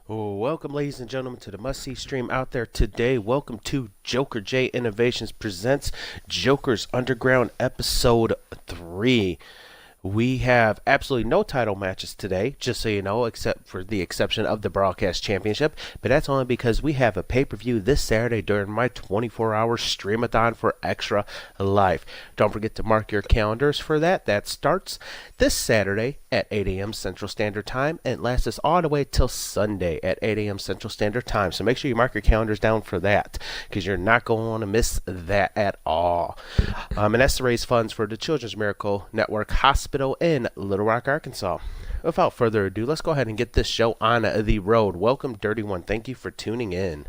Welcome, ladies and gentlemen, to the must-see stream out there today. Welcome to Joker J Innovations presents Joker's Underground Episode 3. We have absolutely no title matches today, just so you know, except for the exception of the Broadcast Championship. But that's only because we have a pay-per-view this Saturday during my 24-hour streamathon for Extra Life. Don't forget to mark your calendars for that. That starts this Saturday at 8 a.m. Central Standard Time and lasts us all the way till Sunday at 8 a.m. Central Standard Time. So make sure you mark your calendars down for that, because you're not going to want to miss that at all. And that's to raise funds for the Children's Miracle Network Hospital in Little Rock, Arkansas. Without further ado, let's go ahead and get this show on the road. Welcome, Dirty One. Thank you for tuning in.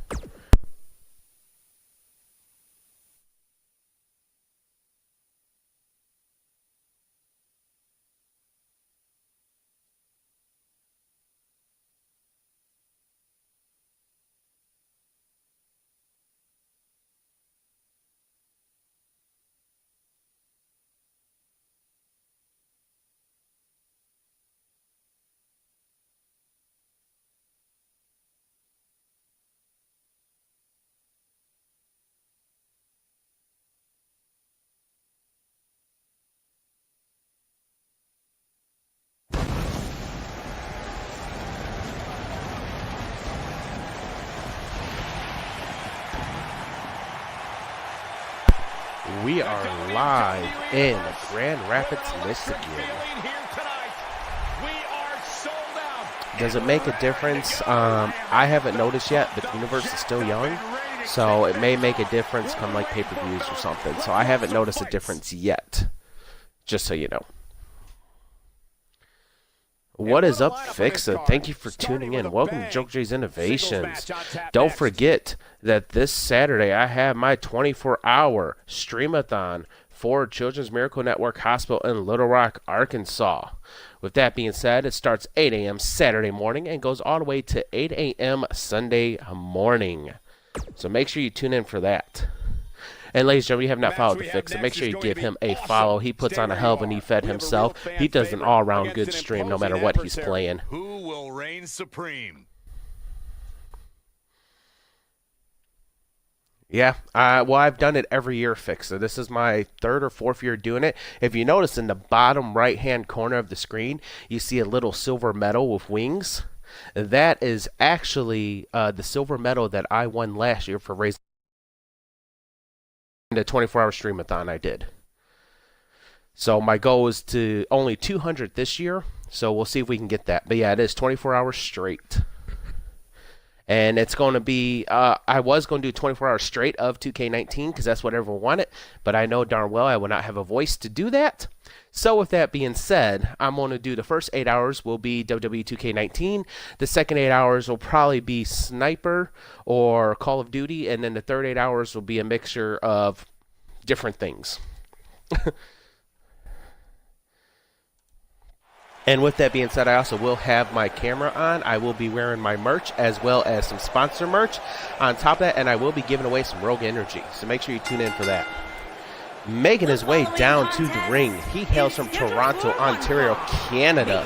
We are live in Grand Rapids, Michigan. Does it make a difference? I haven't noticed yet, but the universe is still young, so it may make a difference come like pay-per-views or something. So I haven't noticed a difference yet, just so you know. What is up, Fixa? Thank you for tuning in. Welcome to Joker J's Innovations. Don't forget that this Saturday I have my 24-hour streamathon for Children's Miracle Network Hospital in Little Rock, Arkansas. With that being said, it starts 8 a.m. Saturday morning and goes all the way to 8 a.m. Sunday morning. So make sure you tune in for that. And ladies and gentlemen, you have not followed the Fix, so make sure you give him a follow. He puts on a hell of a knee fed himself. He does an all-around good stream no matter what he's playing. Who will reign supreme? Yeah, well, I've done it every year, Fix. So this is my third or fourth year doing it. If you notice in the bottom right-hand corner of the screen, you see a little silver medal with wings. That is actually the silver medal that I won last year for raising the 24-hour streamathon I did. So my goal is to only 200 this year, so we'll see if we can get that. But yeah, it is 24 hours straight. And it's going to be, I was going to do 24 hours straight of 2K19 because that's what everyone wanted, but I know darn well I will not have a voice to do that. So with that being said, I'm going to do the first 8 hours will be WWE 2K19. The second 8 hours will probably be Sniper or Call of Duty, and then the third 8 hours will be a mixture of different things. And with that being said, I also will have my camera on. I will be wearing my merch as well as some sponsor merch on top of that, and I will be giving away some Rogue Energy. So make sure you tune in for that. Making his way down to the ring, he hails from Toronto, Ontario, Canada.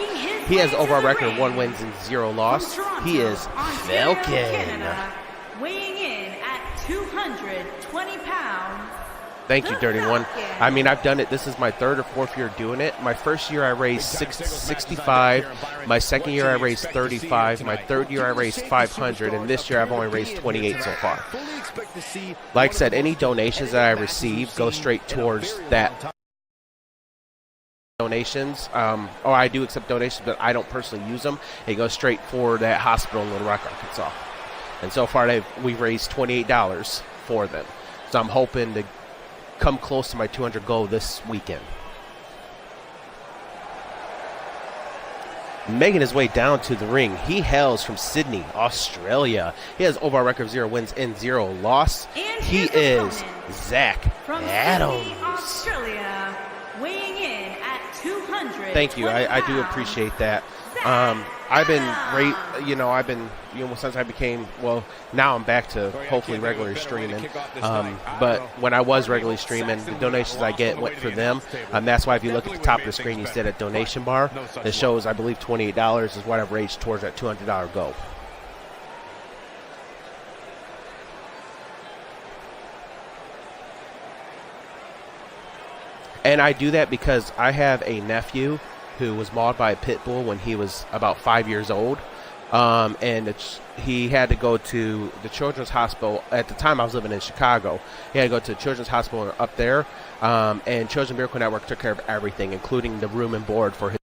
He has an overall record of 1 wins and 0 loss. He is Falcon. Weighing in at 220 pounds. Thank you, Dirty One. I mean, I've done it. This is my third or fourth year doing it. My first year I raised 65. My second year I raised 35. My third year I raised 500. And this year I've only raised 28 so far. Like I said, any donations that I receive go straight towards that. Donations, or I do accept donations, but I don't personally use them. It goes straight for that hospital in Little Rock, Arkansas. And so far we've raised $28 for them. So I'm hoping to come close to my 200 goal this weekend. Making his way down to the ring, he hails from Sydney, Australia. He has overall record of 0 wins and 0 loss. And he is Zach from Adams. Sydney, Australia, weighing in at 200. Thank you. I do appreciate that. I've been since I became, well, now I'm back to hopefully regularly streaming. But when I was regularly streaming, the donations I get went for them. That's why if you look at the top of the screen, you see that donation bar. It shows, I believe, $28 is what I've raised towards that $200 goal. And I do that because I have a nephew who was mauled by a pit bull when he was about 5 years old. He had to go to the children's hospital. At the time, I was living in Chicago. He had to go to the children's hospital up there. And Children's Miracle Network took care of everything, including the room and board for his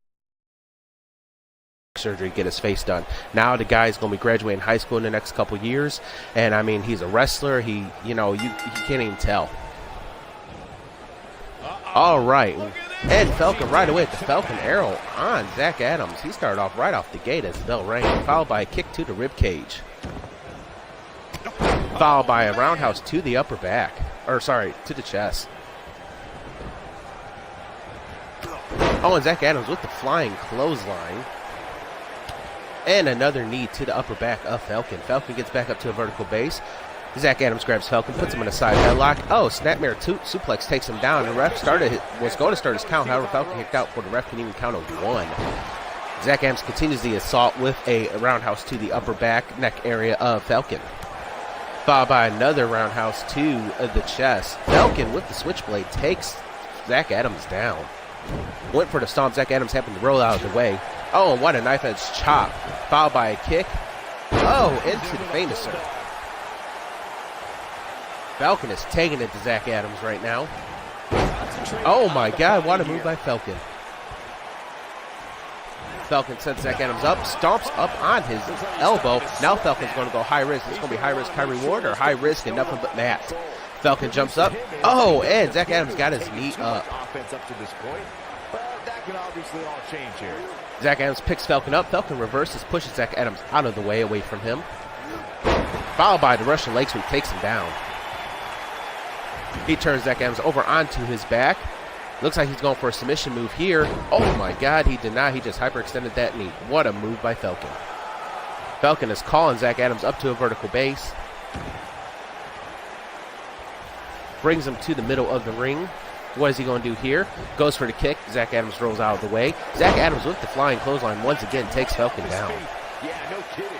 surgery, get his face done. Now the guy's going to be graduating high school in the next couple years. And, I mean, he's a wrestler. You can't even tell. All right. And Falcon right away at the Falcon Arrow on Zach Adams. He started off right off the gate as bell rang, followed by a kick to the rib cage. Followed by a roundhouse to the upper back. To the chest. Oh, and Zach Adams with the flying clothesline. And another knee to the upper back of Falcon. Falcon gets back up to a vertical base. Zach Adams grabs Falcon, puts him in a side headlock. Oh, snapmare suplex takes him down. The ref was going to start his count. However, Falcon kicked out before the ref can even count a 1. Zach Adams continues the assault with a roundhouse to the upper back neck area of Falcon. Followed by another roundhouse to the chest. Falcon with the switchblade takes Zach Adams down. Went for the stomp. Zach Adams happened to roll out of the way. Oh, and what a knife edge chop. Followed by a kick. Oh, into the famouser. Falcon is taking it to Zach Adams right now. Oh my God, what a move by Falcon. Falcon sends Zach Adams up, stomps up on his elbow. Now Falcon's going to go high risk. It's going to be high risk, high reward, or high risk and nothing but mat. Falcon jumps up. Oh, and Zach Adams got his knee up. Zach Adams picks Falcon up. Falcon reverses, pushes Zach Adams out of the way, away from him. Followed by the Russian leg sweep, takes him down. He turns Zach Adams over onto his back. Looks like he's going for a submission move here. Oh my God, he did not. He just hyperextended that knee. What a move by Falcon. Falcon is calling Zach Adams up to a vertical base. Brings him to the middle of the ring. What is he going to do here? Goes for the kick. Zach Adams rolls out of the way. Zach Adams with the flying clothesline once again takes Falcon down. Yeah, no kidding.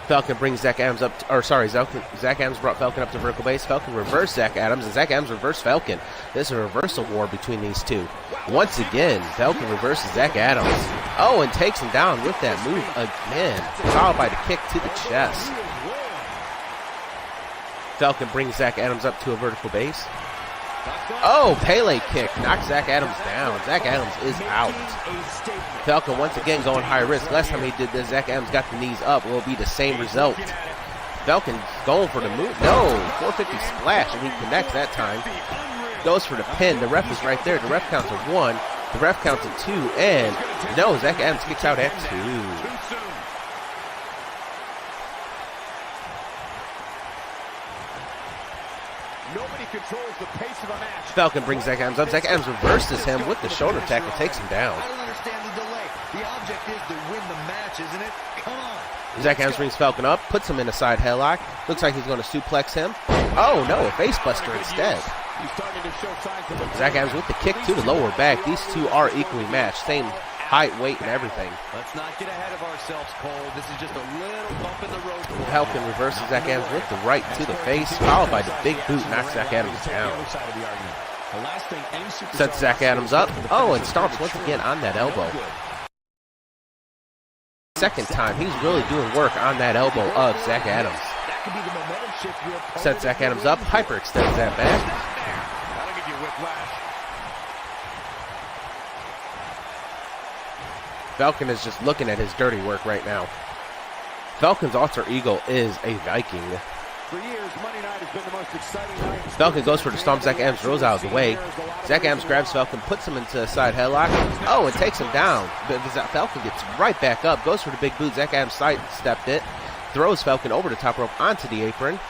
Falcon brings Zach Adams up, Zach Adams brought Falcon up to vertical base. Falcon reversed Zach Adams, and Zach Adams reversed Falcon. This is a reversal war between these two. Once again, Falcon reverses Zach Adams. Oh, and takes him down with that move again, followed by the kick to the chest. Falcon brings Zach Adams up to a vertical base. Oh, Pele kick knocks Zach Adams down. Zach Adams is out. Falcon once again going high risk. Last time he did this, Zach Adams got the knees up. Will be the same result. Falcon going for the move. No, 450 splash, and he connects that time. Goes for the pin. The ref is right there. The ref counts a 1. The ref counts a 2, and no, Zach Adams kicks out at 2. Nobody controls the pace of a match. Falcon brings Zach Adams up. Zach Adams reverses him with the shoulder tackle, takes him down. I don't understand the delay. The object is to win the match, isn't it? Come on. Zach Adams brings Falcon up, puts him in a side headlock. Looks like he's going to suplex him. Oh no, a face buster instead. Zach Adams with the kick to the lower back. These two are equally matched. Same height, weight, and everything. Let's not get ahead of ourselves, Cole. This is just a little bump in the road. Falcon reverses Zach Adams with the right to the face, followed by the big boot, knocks Zach Adams down. Sets Zach Adams up. Oh, and stomps once again on that elbow. Second time, he's really doing work on that elbow of Zach Adams. Sets Zach Adams up, hyperextends that back. That'll give you whiplash. Falcon is just looking at his dirty work right now. Falcon's alter ego is a Viking. For years, Monday night has been the most exciting night. Falcon goes for the stomp. Zach Adams rolls out of the way. Zach Adams grabs Falcon, puts him into a side headlock. Oh, and takes him down. But Falcon gets right back up, goes for the big boot. Zach Adams sidestepped it. Throws Falcon over the top rope onto the apron.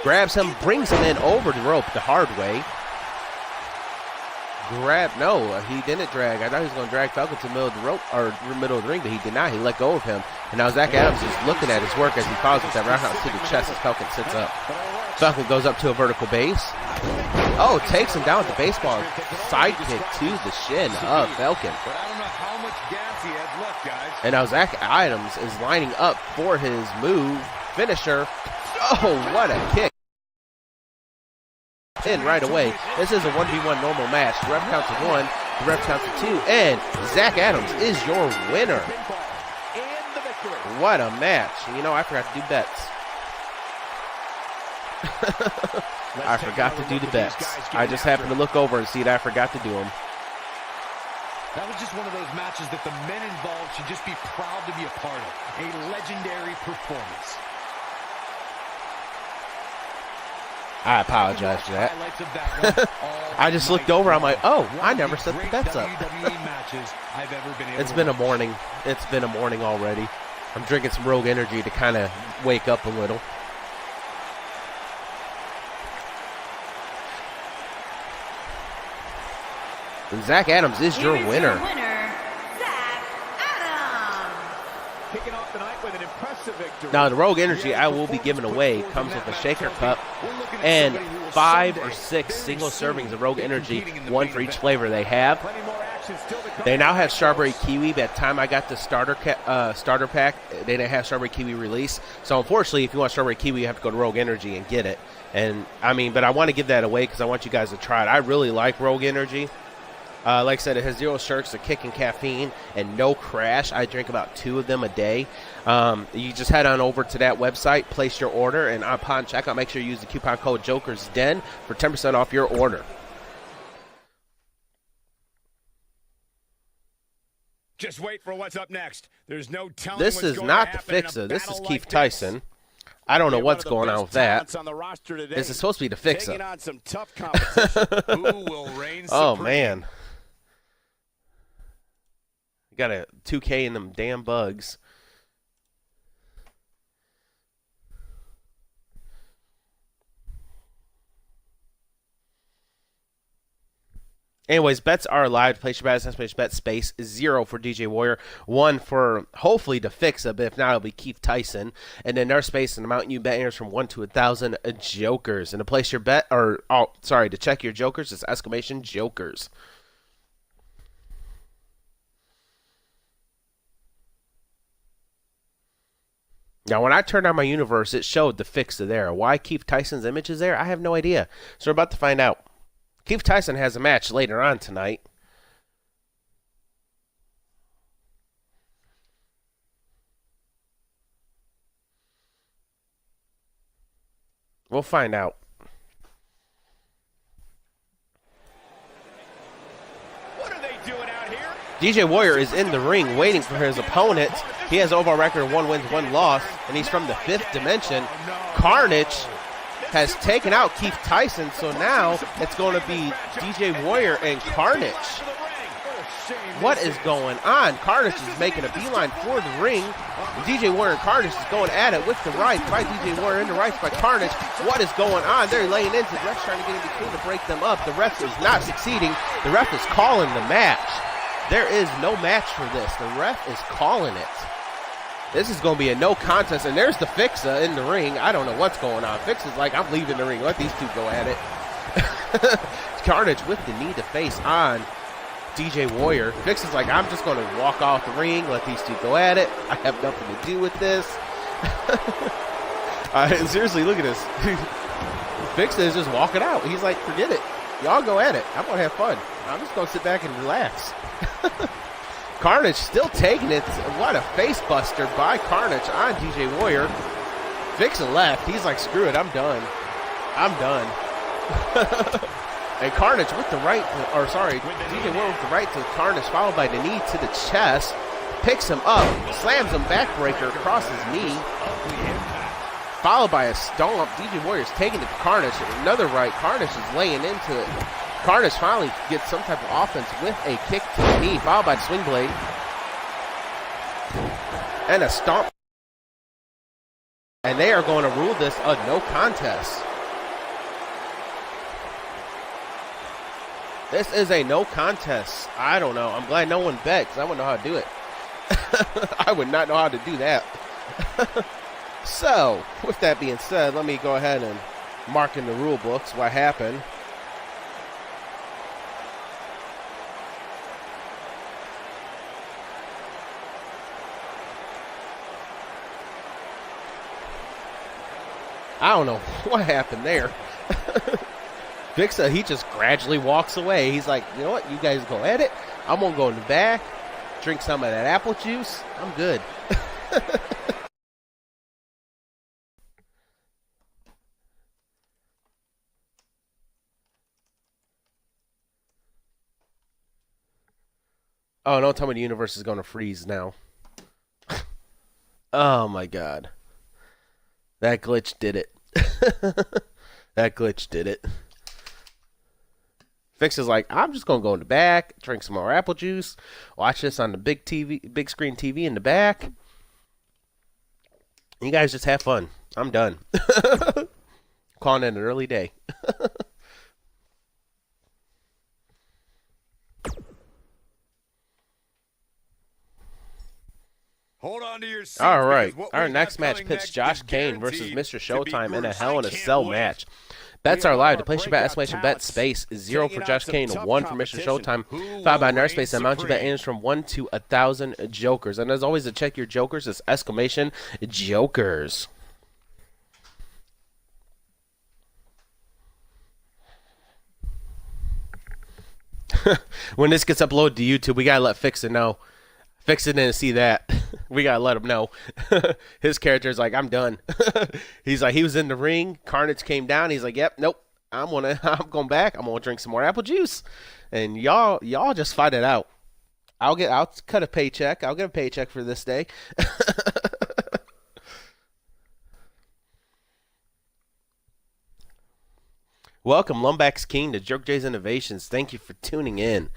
Grabs him, brings him in over the rope the hard way. No, he didn't drag. I thought he was going to drag Falcon to the middle of the rope, or middle of the ring, but he did not. He let go of him. And now Zach Adams is looking at his work as he follows with that roundhouse to the chest as Falcon sits up. Falcon goes up to a vertical base. Oh, takes him down with the baseball sidekick to the shin of Falcon. But I don't know how much gas he has left, guys. And now Zach Adams is lining up for his move, finisher. Oh, what a kick in right away. This is a 1v1 normal match. The ref counts to 1, the ref counts to 2, and Zach Adams is your winner. What a match. You know, I forgot to do bets. I forgot to do the bets. I just happened to look over and see that I forgot to do them. That was just one of those matches that the men involved should just be proud to be a part of. A legendary performance. I apologize for that. I just looked over. I'm like, oh, I never set the bets up. It's been a morning. It's been a morning already. I'm drinking some Rogue Energy to kind of wake up a little. And Zach Adams is your winner. Zach Adams. Kicking off the night with an impressive victory. Now, the Rogue Energy I will be giving away comes with a shaker cup and 5 or 6 single servings of Rogue Energy, one for each flavor they have. They now have strawberry kiwi. By the time I got the starter pack, they didn't have strawberry kiwi release. So unfortunately, if you want strawberry kiwi, you have to go to Rogue Energy and get it. And I mean, but I want to give that away because I want you guys to try it. I really like Rogue Energy. Like I said, it has 0 sugars, a kick in caffeine, and no crash. I drink about 2 of them a day. You just head on over to that website, place your order, and upon checkout, make sure you use the coupon code JokersDen for 10% off your order. Just wait for what's up next. There's no telling This what's is going not to the happen in a Fixer. This is battle Keith like Tyson. this. I don't know One what's of the going on best with that. talents on the roster today, This is supposed to be the Fixer. taking on some tough competition. Who will reign Oh, supreme? man. You got a 2K in them damn bugs. Anyways, bets are live. Place your bets. Estimate bet space 0 for DJ Warrior, 1 for hopefully the Fixa, but if not, it'll be Keith Tyson. And then their space and the amount you bet enters from 1 to 1,000 jokers. And to place your bet, to check your jokers, it's exclamation jokers. Now, when I turned on my universe, it showed the Fixa there. Why Keith Tyson's image is there, I have no idea. So we're about to find out. Keith Tyson has a match later on tonight. We'll find out. What are they doing out here? DJ Warrior is in the ring waiting for his opponent. He has an overall record of 1 win, 1 loss, and he's from the 5th dimension. Carnage has taken out Keith Tyson, so now it's going to be DJ Warrior and Carnage. What is going on? Carnage is making a beeline for the ring. And DJ Warrior and Carnage is going at it with the right by DJ Warrior and the right by Carnage. What is going on? They're laying into the ref, trying to get in between to break them up. The ref is not succeeding. The ref is calling the match. There is no match for this. The ref is calling it. This is going to be a no contest, and there's the Fixa in the ring. I don't know what's going on. Fixa's like, I'm leaving the ring. Let these two go at it. Carnage with the knee to face on DJ Warrior. Fixa's like, I'm just going to walk off the ring, let these two go at it. I have nothing to do with this. Seriously, look at this. Fixa is just walking out. He's like, forget it. Y'all go at it. I'm going to have fun. I'm just going to sit back and relax. Carnage still taking it. What a face buster by Carnage on DJ Warrior. Fixa left. He's like, screw it. I'm done. I'm done. And Carnage with the right, DJ Warrior with the right to Carnage, followed by the knee to the chest. Picks him up, slams him backbreaker across his knee. Followed by a stomp. DJ Warrior's taking it to Carnage. Another right. Carnage is laying into it. Carnage finally gets some type of offense with a kick to the knee, followed by the swing blade. And a stomp. And they are going to rule this a no contest. This is a no contest. I don't know. I'm glad no one bet because I wouldn't know how to do it. I would not know how to do that. So, with that being said, let me go ahead and mark in the rule books what happened. I don't know what happened there. Fixa, he just gradually walks away. He's like, you know what? You guys go at it. I'm going to go in the back, drink some of that apple juice. I'm good. Oh, don't tell me the universe is going to freeze now. Oh, my God. That glitch did it. That glitch did it. Fix is like, I'm just going to go in the back, drink some more apple juice, watch this on the big screen TV in the back. You guys just have fun. I'm done. Calling it an early day. Hold on to your seats. All right. Because what Our we next have match coming pits next Josh is Kane versus guaranteed Mr. to be Showtime in a gruesome. Hell in a I can't Cell wait. match. Bets We are have live. our To place your bet, breakout exclamation bet talents space 0 for taking Josh on some Kane, tough 1 for Mr. competition. Showtime, Who 5 by will Nurse reign space. Amount you bet supreme? ends from 1 to 1,000 jokers. And as always, to check your jokers is exclamation jokers. When this gets uploaded to YouTube, we gotta let Fixin know. Fixin didn't see that. We gotta let him know. His character's like, I'm done. He's like, he was in the ring. Carnage came down. He's like, yep, nope. I'm going back. I'm gonna drink some more apple juice, and y'all just fight it out. I'll cut a paycheck. I'll get a paycheck for this day. Welcome, Lumbax King, to Joke J's Innovations. Thank you for tuning in.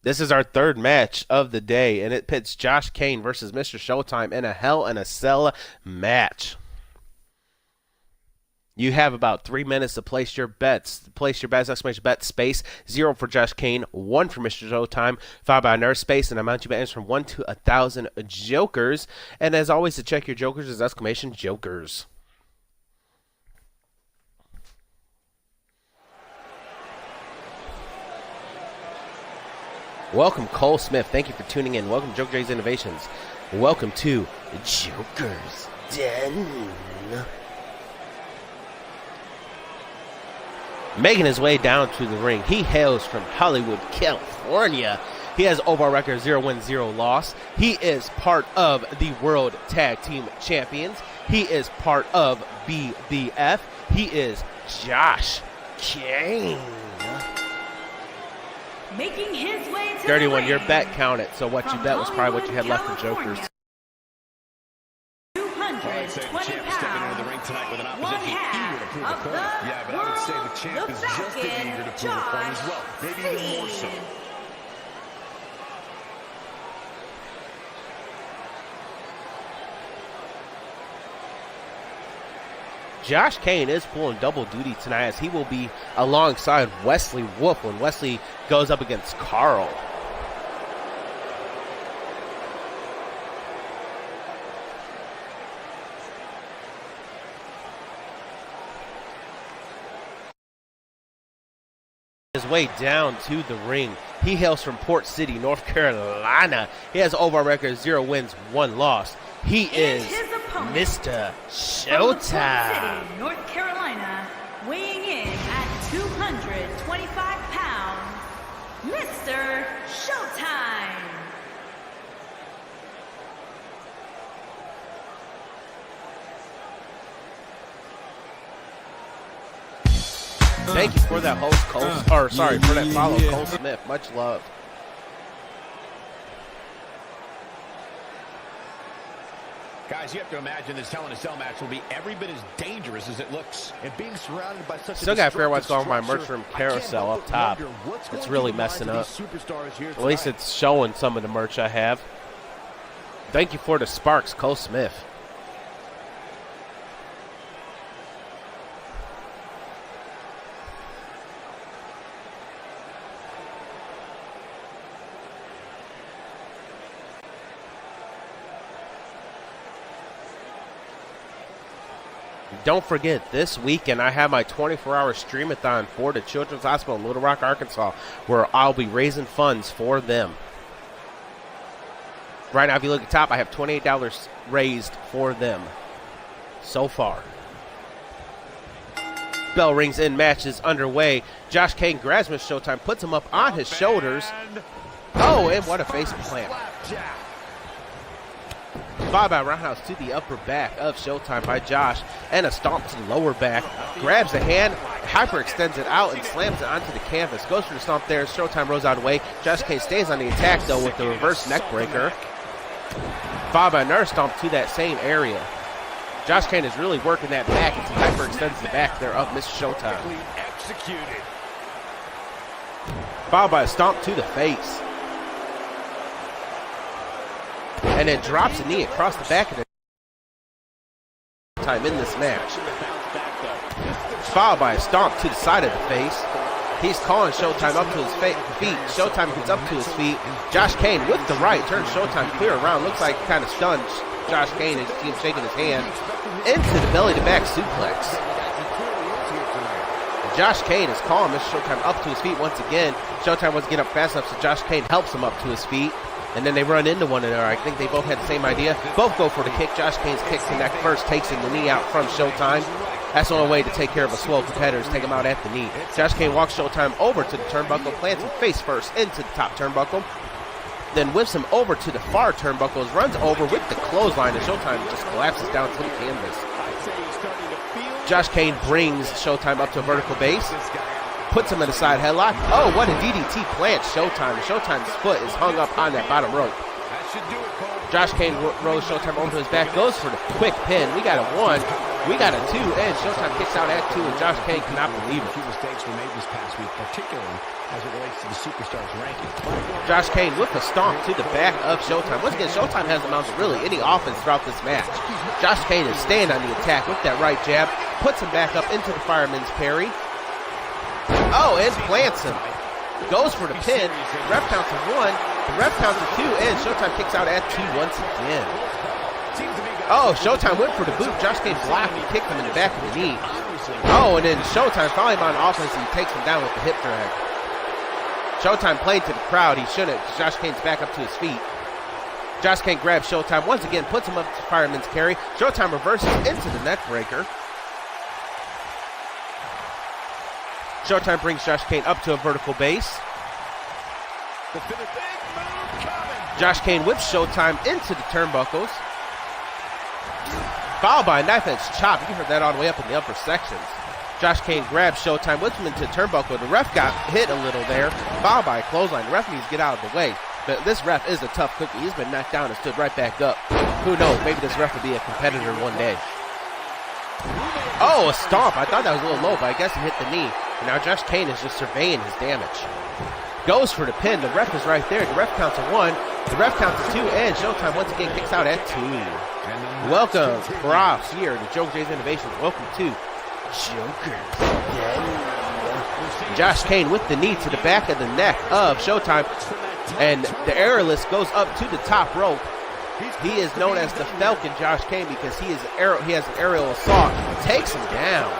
This is our third match of the day, and it pits Josh Kane versus Mr. Showtime in a Hell in a Cell match. You have about 3 minutes to place your bets. Place your bets, exclamation bet, space, 0 for Josh Kane, 1 for Mr. Showtime, 5 by Nurse space, and amount you bet ends from 1 to 1,000 jokers. And as always, to check your jokers is exclamation jokers. Welcome, Cole Smith. Thank you for tuning in. Welcome, Joke J's Innovations. Welcome to Joker's Den. Making his way down to the ring, he hails from Hollywood, California. He has overall record 0 win, 0 loss. He is part of the World Tag Team Champions. He is part of BBF. He is Josh Kane. Making his way to Dirty the one, your ring. bet counted, so what you From bet was probably what you had Hollywood, left for jokers. California, I'd say the 220 champ is stepping into the ring pounds, tonight with an one opposition eager to prove a half point. of Yeah, but I would say the champ is just as Falcon, eager to prove a point as well. Maybe even more so. Cena. Josh Kane is pulling double duty tonight as he will be alongside Wesley Wolf when Wesley goes up against Carl. His way down to the ring. He hails from Port City, North Carolina. He has overall record 0 wins, 1 loss. He is his opponent, Mr. From Port Showtime. City, North Carolina, weighing in at 225 pounds, Mr. Showtime. Thank you for that host, Cole. For that follow, Cole Smith. Much love. Guys, you have to imagine this Hell in a Cell match will be every bit as dangerous as it looks. And being surrounded by such Still a got fair one's destructive going my merch structure, room I can't carousel help up but top. wonder what's It's going really through the minds messing of up. these superstars here At least tonight. it's showing some of the merch I have. Thank you for the sparks, Cole Smith. Don't forget, this weekend I have my 24-hour streamathon for the Children's Hospital in Little Rock, Arkansas, where I'll be raising funds for them. Right now, if you look at the top, I have $28 raised for them so far. Bell rings in, match is underway. Josh Kane grabs him at Showtime, puts him up on his shoulders. Oh, and what a face plant. Followed by a roundhouse to the upper back of Showtime by Josh, and a stomp to the lower back. Grabs the hand, hyperextends it out, and slams it onto the canvas. Goes for the stomp there. Showtime rolls out of the way. Josh Kane stays on the attack, though, with the reverse neck breaker. Followed by another stomp to that same area. Josh Kane is really working that back as he hyperextends the back there of Mr. Showtime. Followed by a stomp to the face. And then drops a knee across the back of the time in this match. Followed by a stomp to the side of the face. He's calling Showtime up to his feet. Showtime gets up to his feet. Josh Kane with the right turns Showtime clear around. Looks like kind of stunned Josh Kane as you see him shaking his hand. Into the belly-to-back suplex. Josh Kane is calling Mr. Showtime up to his feet once again. Showtime wants to get up fast enough, so Josh Kane helps him up to his feet. And then they run into one another. I think they both had the same idea. Both go for the kick. Josh Kane's kick connect first, takes the knee out from Showtime. That's the only way to take care of a swole competitor is take him out at the knee. Josh Kane walks Showtime over to the turnbuckle, plants him face first into the top turnbuckle. Then whips him over to the far turnbuckles, runs over with the clothesline, and Showtime just collapses down to the canvas. Josh Kane brings Showtime up to a vertical base, puts him in a side headlock. Oh, what a DDT plant, Showtime. Showtime's foot is hung up on that bottom rope. Josh Kane rolls Showtime over to his back, goes for the quick pin. We got a 1, we got a 2, and Showtime kicks out at 2, and Josh Kane cannot believe it. A few mistakes were made this past week, particularly as it relates to the Superstars ranking. Josh Kane with a stomp to the back of Showtime. Once again, Showtime hasn't mounted really any offense throughout this match. Josh Kane is staying on the attack with that right jab, puts him back up into the fireman's parry. Oh, and plants him. Goes for the pin. Ref counts to 1. The ref counts to 2, and Showtime kicks out at 2 once again. Oh, Showtime went for the boot. Josh Kane blocked and kicked him in the back of the knee. Oh, and then Showtime finally on offense, and he takes him down with the hip drag. Showtime played to the crowd. He shouldn't. Josh Kane's back up to his feet. Josh Kane grabs Showtime once again, puts him up to fireman's carry. Showtime reverses into the neck breaker. Showtime brings Josh Kane up to a vertical base. Josh Kane whips Showtime into the turnbuckles. Followed by a knife edge chop. You heard that all the way up in the upper sections. Josh Kane grabs Showtime, whips him into the turnbuckle. The ref got hit a little there. Followed by a clothesline. The ref needs to get out of the way. But this ref is a tough cookie. He's been knocked down and stood right back up. Who knows? Maybe this ref will be a competitor one day. Oh, a stomp. I thought that was a little low, but I guess he hit the knee. And now Josh Kane is just surveying his damage. Goes for the pin. The ref is right there. The ref counts to 1. The ref counts to 2. And Showtime once again kicks out at 2. Welcome, props here to Joker J's Innovations. Welcome to Joker. Josh Kane with the knee to the back of the neck of Showtime. And the aerialist goes up to the top rope. He is known as the Falcon Josh Kane because he has an aerial assault. Takes him down.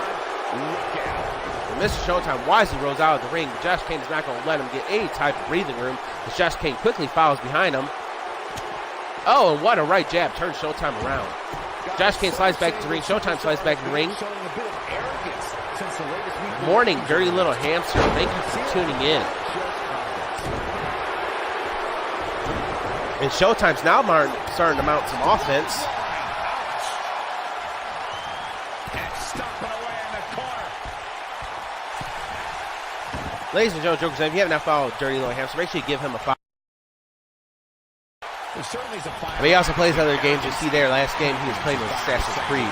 And Mr. Showtime wisely rolls out of the ring. But Josh Kane is not going to let him get any type of breathing room as Josh Kane quickly follows behind him. Oh, and what a right jab. Turns Showtime around. Josh Kane slides back to the ring. Showtime slides back to the ring. Morning, dirty little hamster. Thank you for tuning in. And Showtime's now starting to mount some offense. Ladies and gentlemen, Jokers, if you haven't now followed Dirty Little Hamster, make sure you give him a follow. He also plays other games. You see there, last game he was playing with Assassin's Creed.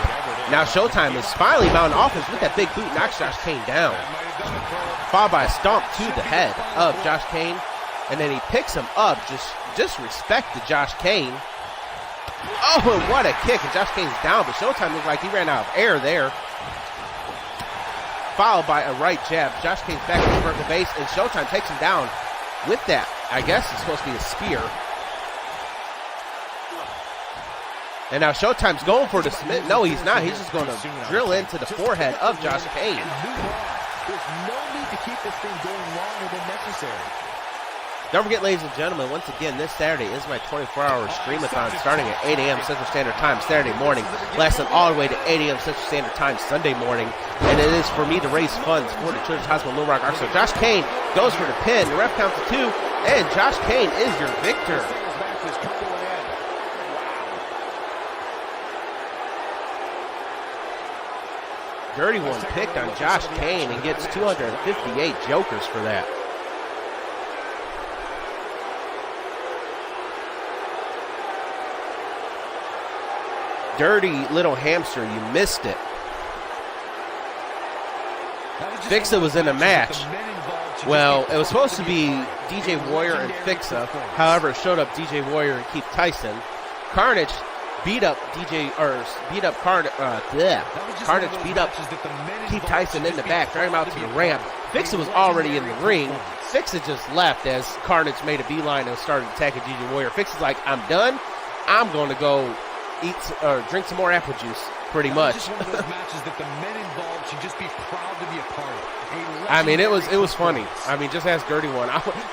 Now Showtime is finally mounting offense with that big boot, knocks Josh Kane down. Followed by a stomp to the head of Josh Kane. And then he picks him up. Just respect to Josh Kane. Oh, and what a kick. And Josh Kane's down, but Showtime looked like he ran out of air there. Followed by a right jab. Josh Kane's back to the vertical base, and Showtime takes him down with that. I guess it's supposed to be a spear. And now Showtime's going for the submit. No, he's not. He's just going to drill into the forehead of Josh Kane. There's no need to keep this thing going longer than necessary. Don't forget, ladies and gentlemen, once again, this Saturday is my 24-hour streamathon starting at 8 a.m. Central Standard Time Saturday morning, lasting all the way to 8 a.m. Central Standard Time Sunday morning. And it is for me to raise funds for the Children's Hospital Little Rock Arkansas. Josh Kane goes for the pin. The ref counts to 2, and Josh Kane is your victor. Dirty one picked on Josh Kane and gets 258 jokers for that. Dirty little hamster, you missed it. Fixa was in a match. Well, it was supposed to be DJ Warrior and Fixa. However, it showed up DJ Warrior and Keith Tyson. Carnage beat up Carnage beat up Keith Tyson in the back, drag him out to the ramp. Fixa was already in the ring. Fixa just left as Carnage made a beeline and started attacking DJ Warrior. Fixa's like, I'm done. I'm going to go eat or drink some more apple juice, pretty much. One of those matches that the men involved should just be proud to be a part of. I mean, it was funny. I mean, just ask Dirty One.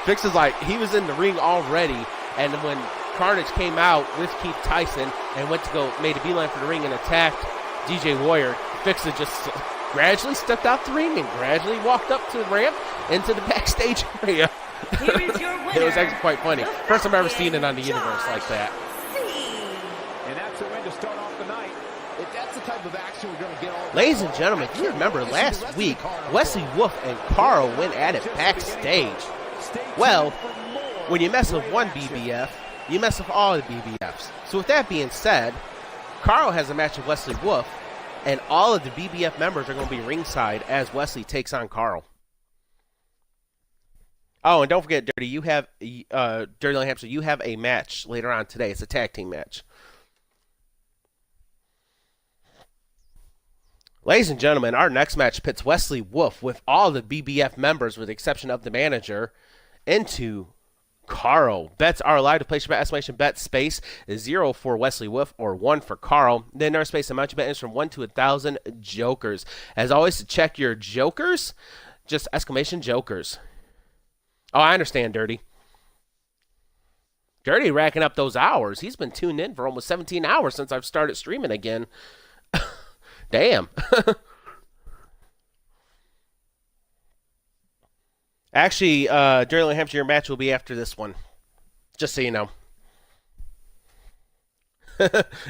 Fixa's like, he was in the ring already, and when Carnage came out with Keith Tyson and made a beeline for the ring and attacked DJ Warrior, Fixa just gradually stepped out the ring and gradually walked up to the ramp into the backstage area. Here is your winner. It was actually quite funny. First time I've ever seen it on the universe like that. And that's the way to start off the night. If that's the type of action we're going to get all. Ladies and gentlemen, if you remember last week, Wesley Wolf and Carl went at it backstage. Well, when you mess with one BBF, you mess with all the BBFs. So with that being said, Carl has a match with Wesley Wolf, and all of the BBF members are going to be ringside as Wesley takes on Carl. Oh, and don't forget, Dirty, you have Dirty Little Hamster, you have a match later on today. It's a tag team match. Ladies and gentlemen, our next match pits Wesley Wolf with all the BBF members, with the exception of the manager, into Carl. Bets are allowed to place your bet. Estimation bet space is 0 for Wesley Wolf or 1 for Carl. Then our space amount you bet is from 1 to 1,000 jokers. As always, to check your jokers, just exclamation jokers. Oh, I understand, Dirty. Dirty racking up those hours. He's been tuned in for almost 17 hours since I've started streaming again. Damn. Actually, Dirty Little Hampshire, your match will be after this one. Just so you know.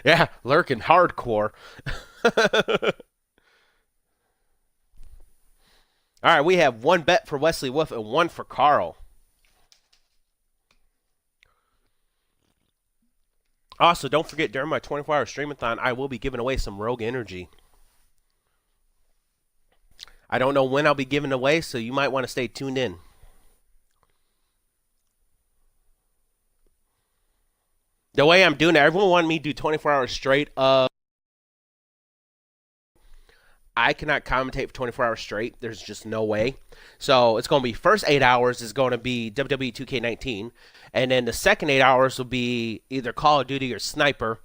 Yeah, lurking hardcore. All right, we have 1 bet for Wesley Wolf and 1 for Carl. Also, don't forget, during my 24-hour streamathon, I will be giving away some Rogue Energy. I don't know when I'll be giving away, so you might want to stay tuned in. The way I'm doing it, everyone wanted me to do 24 hours straight of. I cannot commentate for 24 hours straight. There's just no way. So it's going to be first 8 hours is going to be WWE 2K19. And then the second 8 hours will be either Call of Duty or Sniper.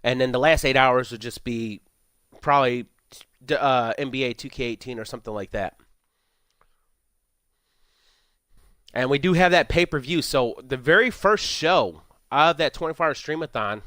And then the last 8 hours will just be probably NBA 2K18 or something like that. And we do have that pay-per-view. So the very first show of that 24-hour streamathon,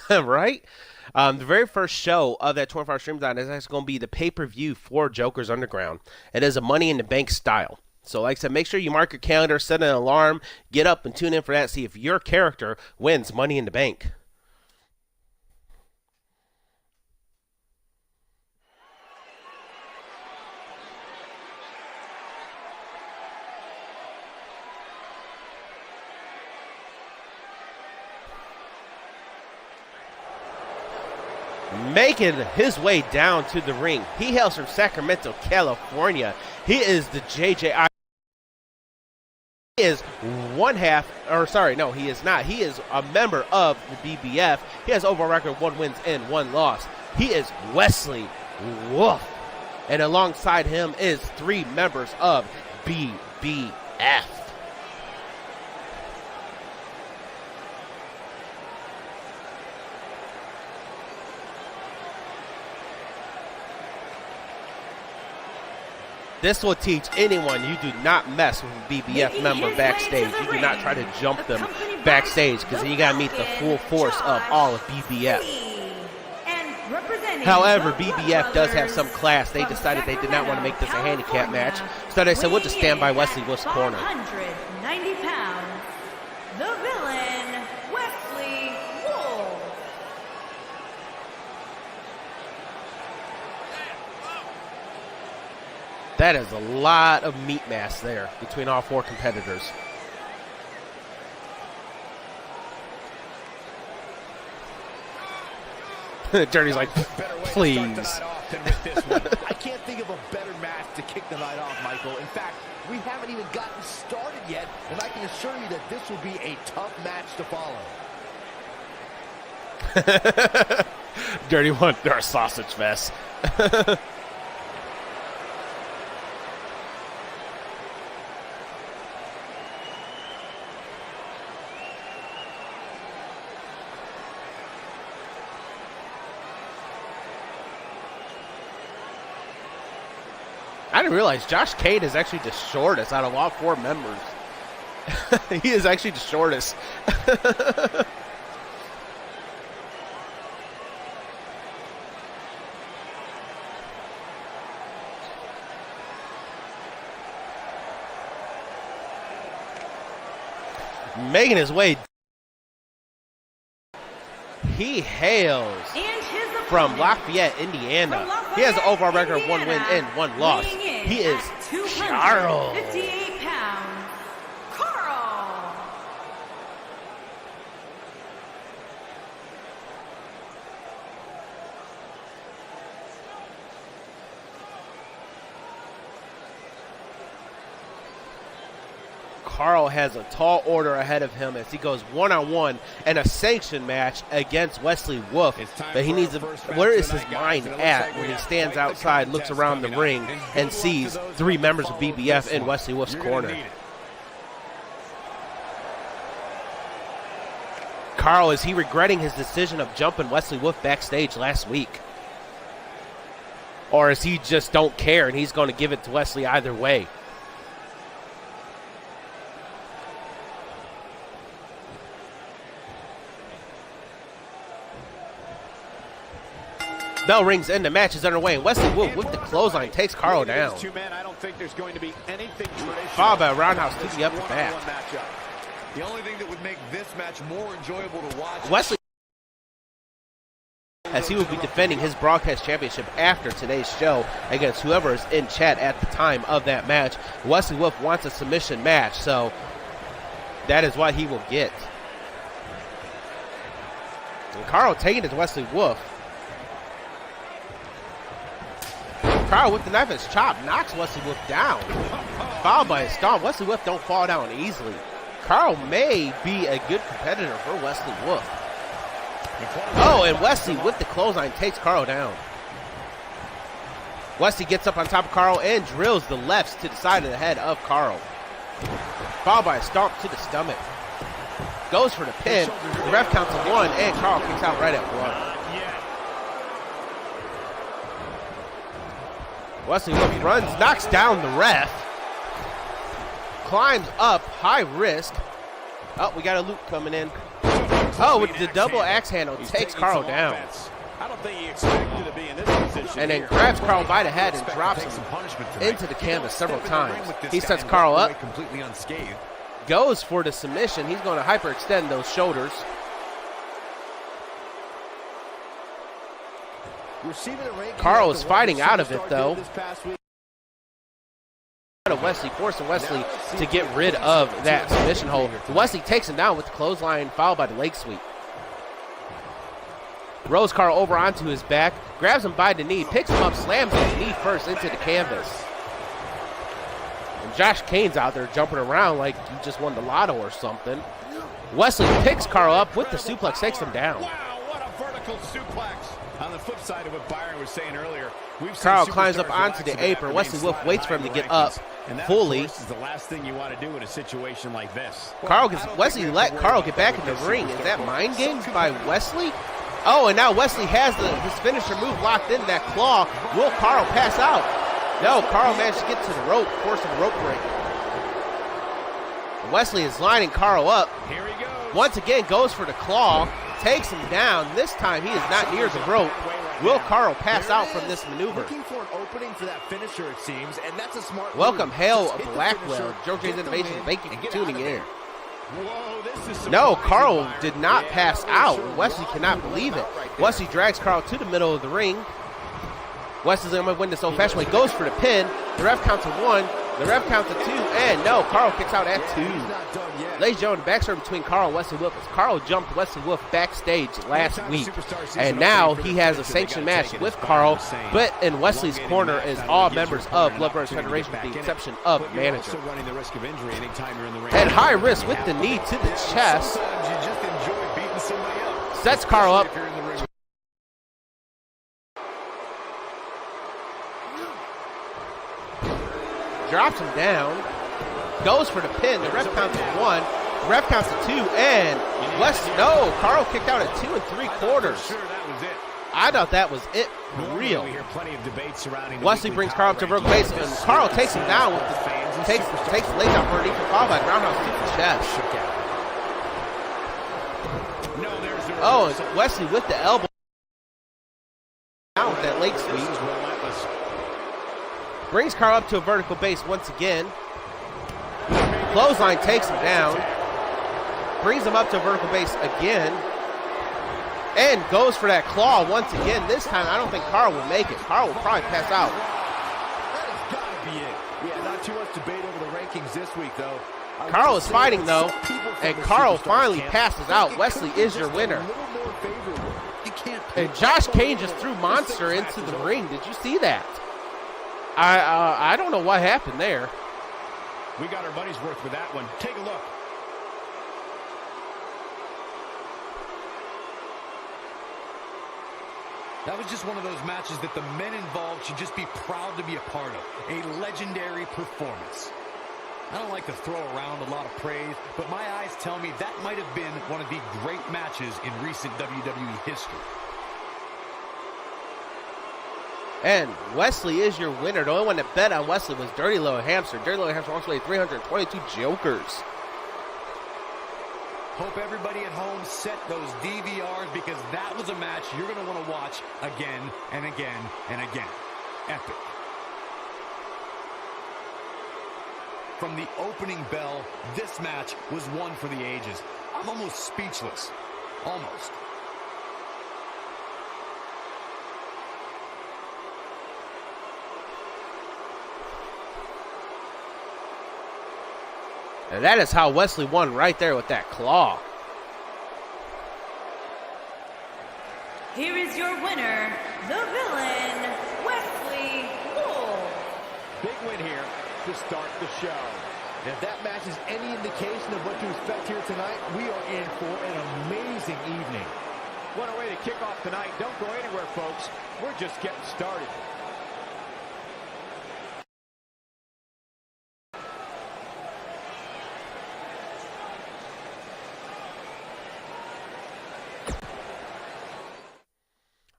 right? The very first show of that 24-hour streamathon is actually going to be the pay-per-view for Joker's Underground. It is a Money in the Bank style. So like I said, make sure you mark your calendar, set an alarm, get up and tune in for that, see if your character wins Money in the Bank. Making his way down to the ring, he hails from Sacramento, California. He is the JJI. He is he is not. He is a member of the BBF. He has overall record 1 wins and 1 loss. He is Wesley Wolf. And alongside him is 3 members of BBF. This will teach anyone you do not mess with a BBF member backstage. You do not try to jump them backstage because you got to meet the full force of all of BBF. However, BBF does have some class. They decided they did not want to make this a handicap match, so they said we'll just stand by Wesley Wolf's corner. 190 pounds, the villain, Wesley Wolf. That is a lot of meat mass there between all four competitors. Journey's like, please. I can't think of a better match to kick the night off, Michael. In fact, we haven't even gotten started yet, and I can assure you that this will be a tough match to follow. Dirty one, they're a sausage fest. I didn't realize Josh Cade is actually the shortest out of all four members. He is actually the shortest. Making his way. He hails from Lafayette, Indiana. He has an overall record of 1 win and 1 loss. He is Charles. 58 pounds, Carl. Carl has a tall order ahead of him as he goes one-on-one in a sanctioned match against Wesley Wolf. But he needs to, where is his mind at when he stands outside, looks around the ring, and sees 3 members of BBF in Wesley Wolf's corner? Carl, is he regretting his decision of jumping Wesley Wolf backstage last week? Or is he just don't care and he's going to give it to Wesley either way? Bell rings in, the match is underway, and Wesley Wolf with the clothesline takes Carl down. Followed by a roundhouse to the upper back. The only thing that would make this match more enjoyable to watch. Wesley, as he will be defending his broadcast championship after today's show against whoever is in chat at the time of that match. Wesley Wolf wants a submission match, so that is what he will get. And Carl taking it to Wesley Wolf. Carl with the knife in his chop knocks Wesley Wolf down. Followed by a stomp. Wesley Wolf don't fall down easily. Carl may be a good competitor for Wesley Wolf. Oh, and Wesley with the clothesline takes Carl down. Wesley gets up on top of Carl and drills the lefts to the side of the head of Carl. Followed by a stomp to the stomach. Goes for the pin. The ref counts to 1 and Carl kicks out right at 1. Wesley Wolf runs, knocks down the ref. Climbs up, high risk. Oh, we got a loop coming in. Oh, with the double axe handle, takes Carl down. I don't think he expected to be in this position. And then grabs Carl by the head and drops him into the canvas several times. He sets Carl up. Completely unscathed. Goes for the submission. He's going to hyperextend those shoulders. Carl is fighting out of it, though. Wesley, forcing Wesley to get rid of that submission hold. Wesley takes him down with the clothesline, followed by the leg sweep. Rolls Carl over onto his back, grabs him by the knee, picks him up, slams his knee first into the canvas. And Josh Kane's out there jumping around like he just won the lotto or something. Wesley picks Carl up with the suplex, takes him down. Wow, what a vertical suplex. On the flip side of what Byron was saying earlier, Carl climbs up onto the apron. Wesley Wolf waits for him to get up fully. This is the last thing you want to do in a situation like this. Wesley let Carl get back in the ring. Is that mind games by Wesley? Oh, and now Wesley has his finisher move locked in, that claw. Will Carl pass out? No, Carl managed to get to the rope, forcing a rope break. Wesley is lining Carl up. Here he goes. Once again, goes for the claw, takes him down. This time he is not near the rope. Will Carl pass out from this maneuver? Looking for an opening for that finisher, it seems, and that's a smart Welcome, move. Hail Just hit the Blackwell, finisher, JJ's get the Innovation. win, Thank you and for get tuning out of in. there. Whoa, this is No, surprising, Carl Byron. did not Yeah, pass that really out. showed Wesley why cannot he was believe it. out right there. Wesley drags Carl to the middle of the ring. Wesley's going to win this old-fashioned way. Goes for the pin. The ref counts to 1. The ref counts to 2. And no, Carl kicks out at 2. He's not done yet. Ladies and gentlemen, the backstory between Carl and Wesley Wolf is Carl jumped Wesley Wolf backstage last week. And now he has a sanctioned match with Carl. But in Wesley's corner is all members of Blood Brothers Federation with the exception of manager. And high risk with the knee to the chest. Sometimes you just enjoy beating somebody up. Sets Carl up. If you're in the ring. Drops him down. Goes for the pin. The ref counts to 1. The ref counts to 2. And no, Carl kicked out at 2 3/4. Sure, that was it. I thought that was it for real. We hear plenty of debate surrounding the Wesley weekly brings power Carl up to vertical rankings. base, and Carl takes him down with the takes lays out for an equal foul by roundhouse to the chest. No, there's the Oh, reversal. and Wesley with the elbow down with that leg This sweep. is relentless. Brings Carl up to a vertical base once again. Clothesline takes him down. Brings him up to a vertical base again. And goes for that claw once again. This time, I don't think Carl will make it. Carl will probably pass out. That has got to be it. Yeah, not too much debate over the rankings this week, though. I would Carl just is say fighting, that though, some people from and the Carl Superstars finally camp passes think out. it Wesley could be is your just a winner. little more favorable. You can't And pick Josh up Kane on just it. threw This Monster thing's into match the is ring. Did you see that? I don't know what happened there. We got our money's worth with that one. Take a look. That was just one of those matches that the men involved should just be proud to be a part of. A legendary performance. I don't like to throw around a lot of praise, but my eyes tell me that might have been one of the great matches in recent WWE history. And Wesley is your winner. The only one that bet on Wesley was Dirty Little Hamster. Dirty Little Hamster wants to play 322 jokers. Hope everybody at home set those DVRs because that was a match you're going to want to watch again and again and again. Epic. From the opening bell, this match was one for the ages. I'm almost speechless. Almost. And that is how Wesley won right there with that claw. Here is your winner, the villain, Wesley Wolf. Big win here to start the show. And if that match is any indication of what to expect here tonight, we are in for an amazing evening. What a way to kick off tonight. Don't go anywhere, folks. We're just getting started.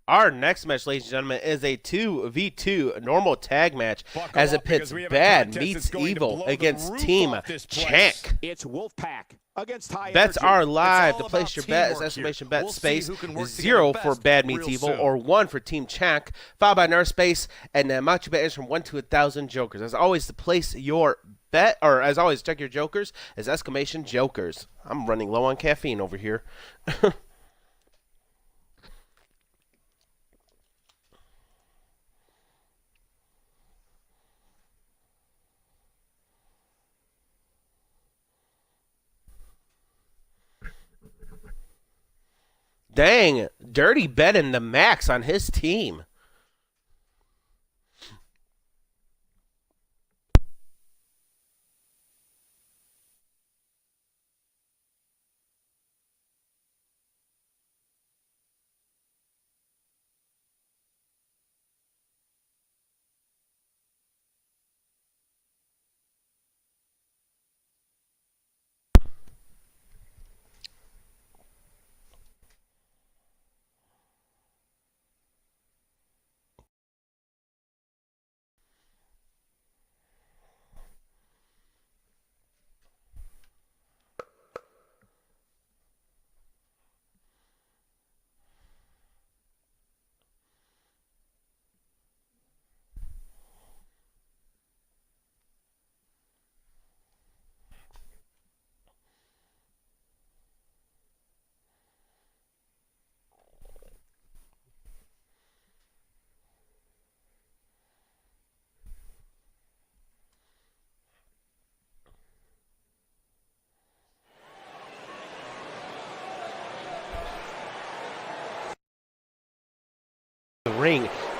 Our next match, ladies and gentlemen, is a 2v2 normal tag match Buckle as it up, because pits we have a Bad contest meets that's going to Evil blow the against roof Team off this place. Chank. It's Wolfpack against High Bets Energy. are live. all To place about your bet is teamwork exclamation here. bet We'll see space who can work 0 together for best Bad Meets real Evil soon. or 1 for Team Chank, followed by another space, and the amount you bet is from 1 to 1,000 jokers. As always, to place your bet, or as always, check your jokers is exclamation jokers. I'm running low on caffeine over here. Dang, Dirty betting the max on his team.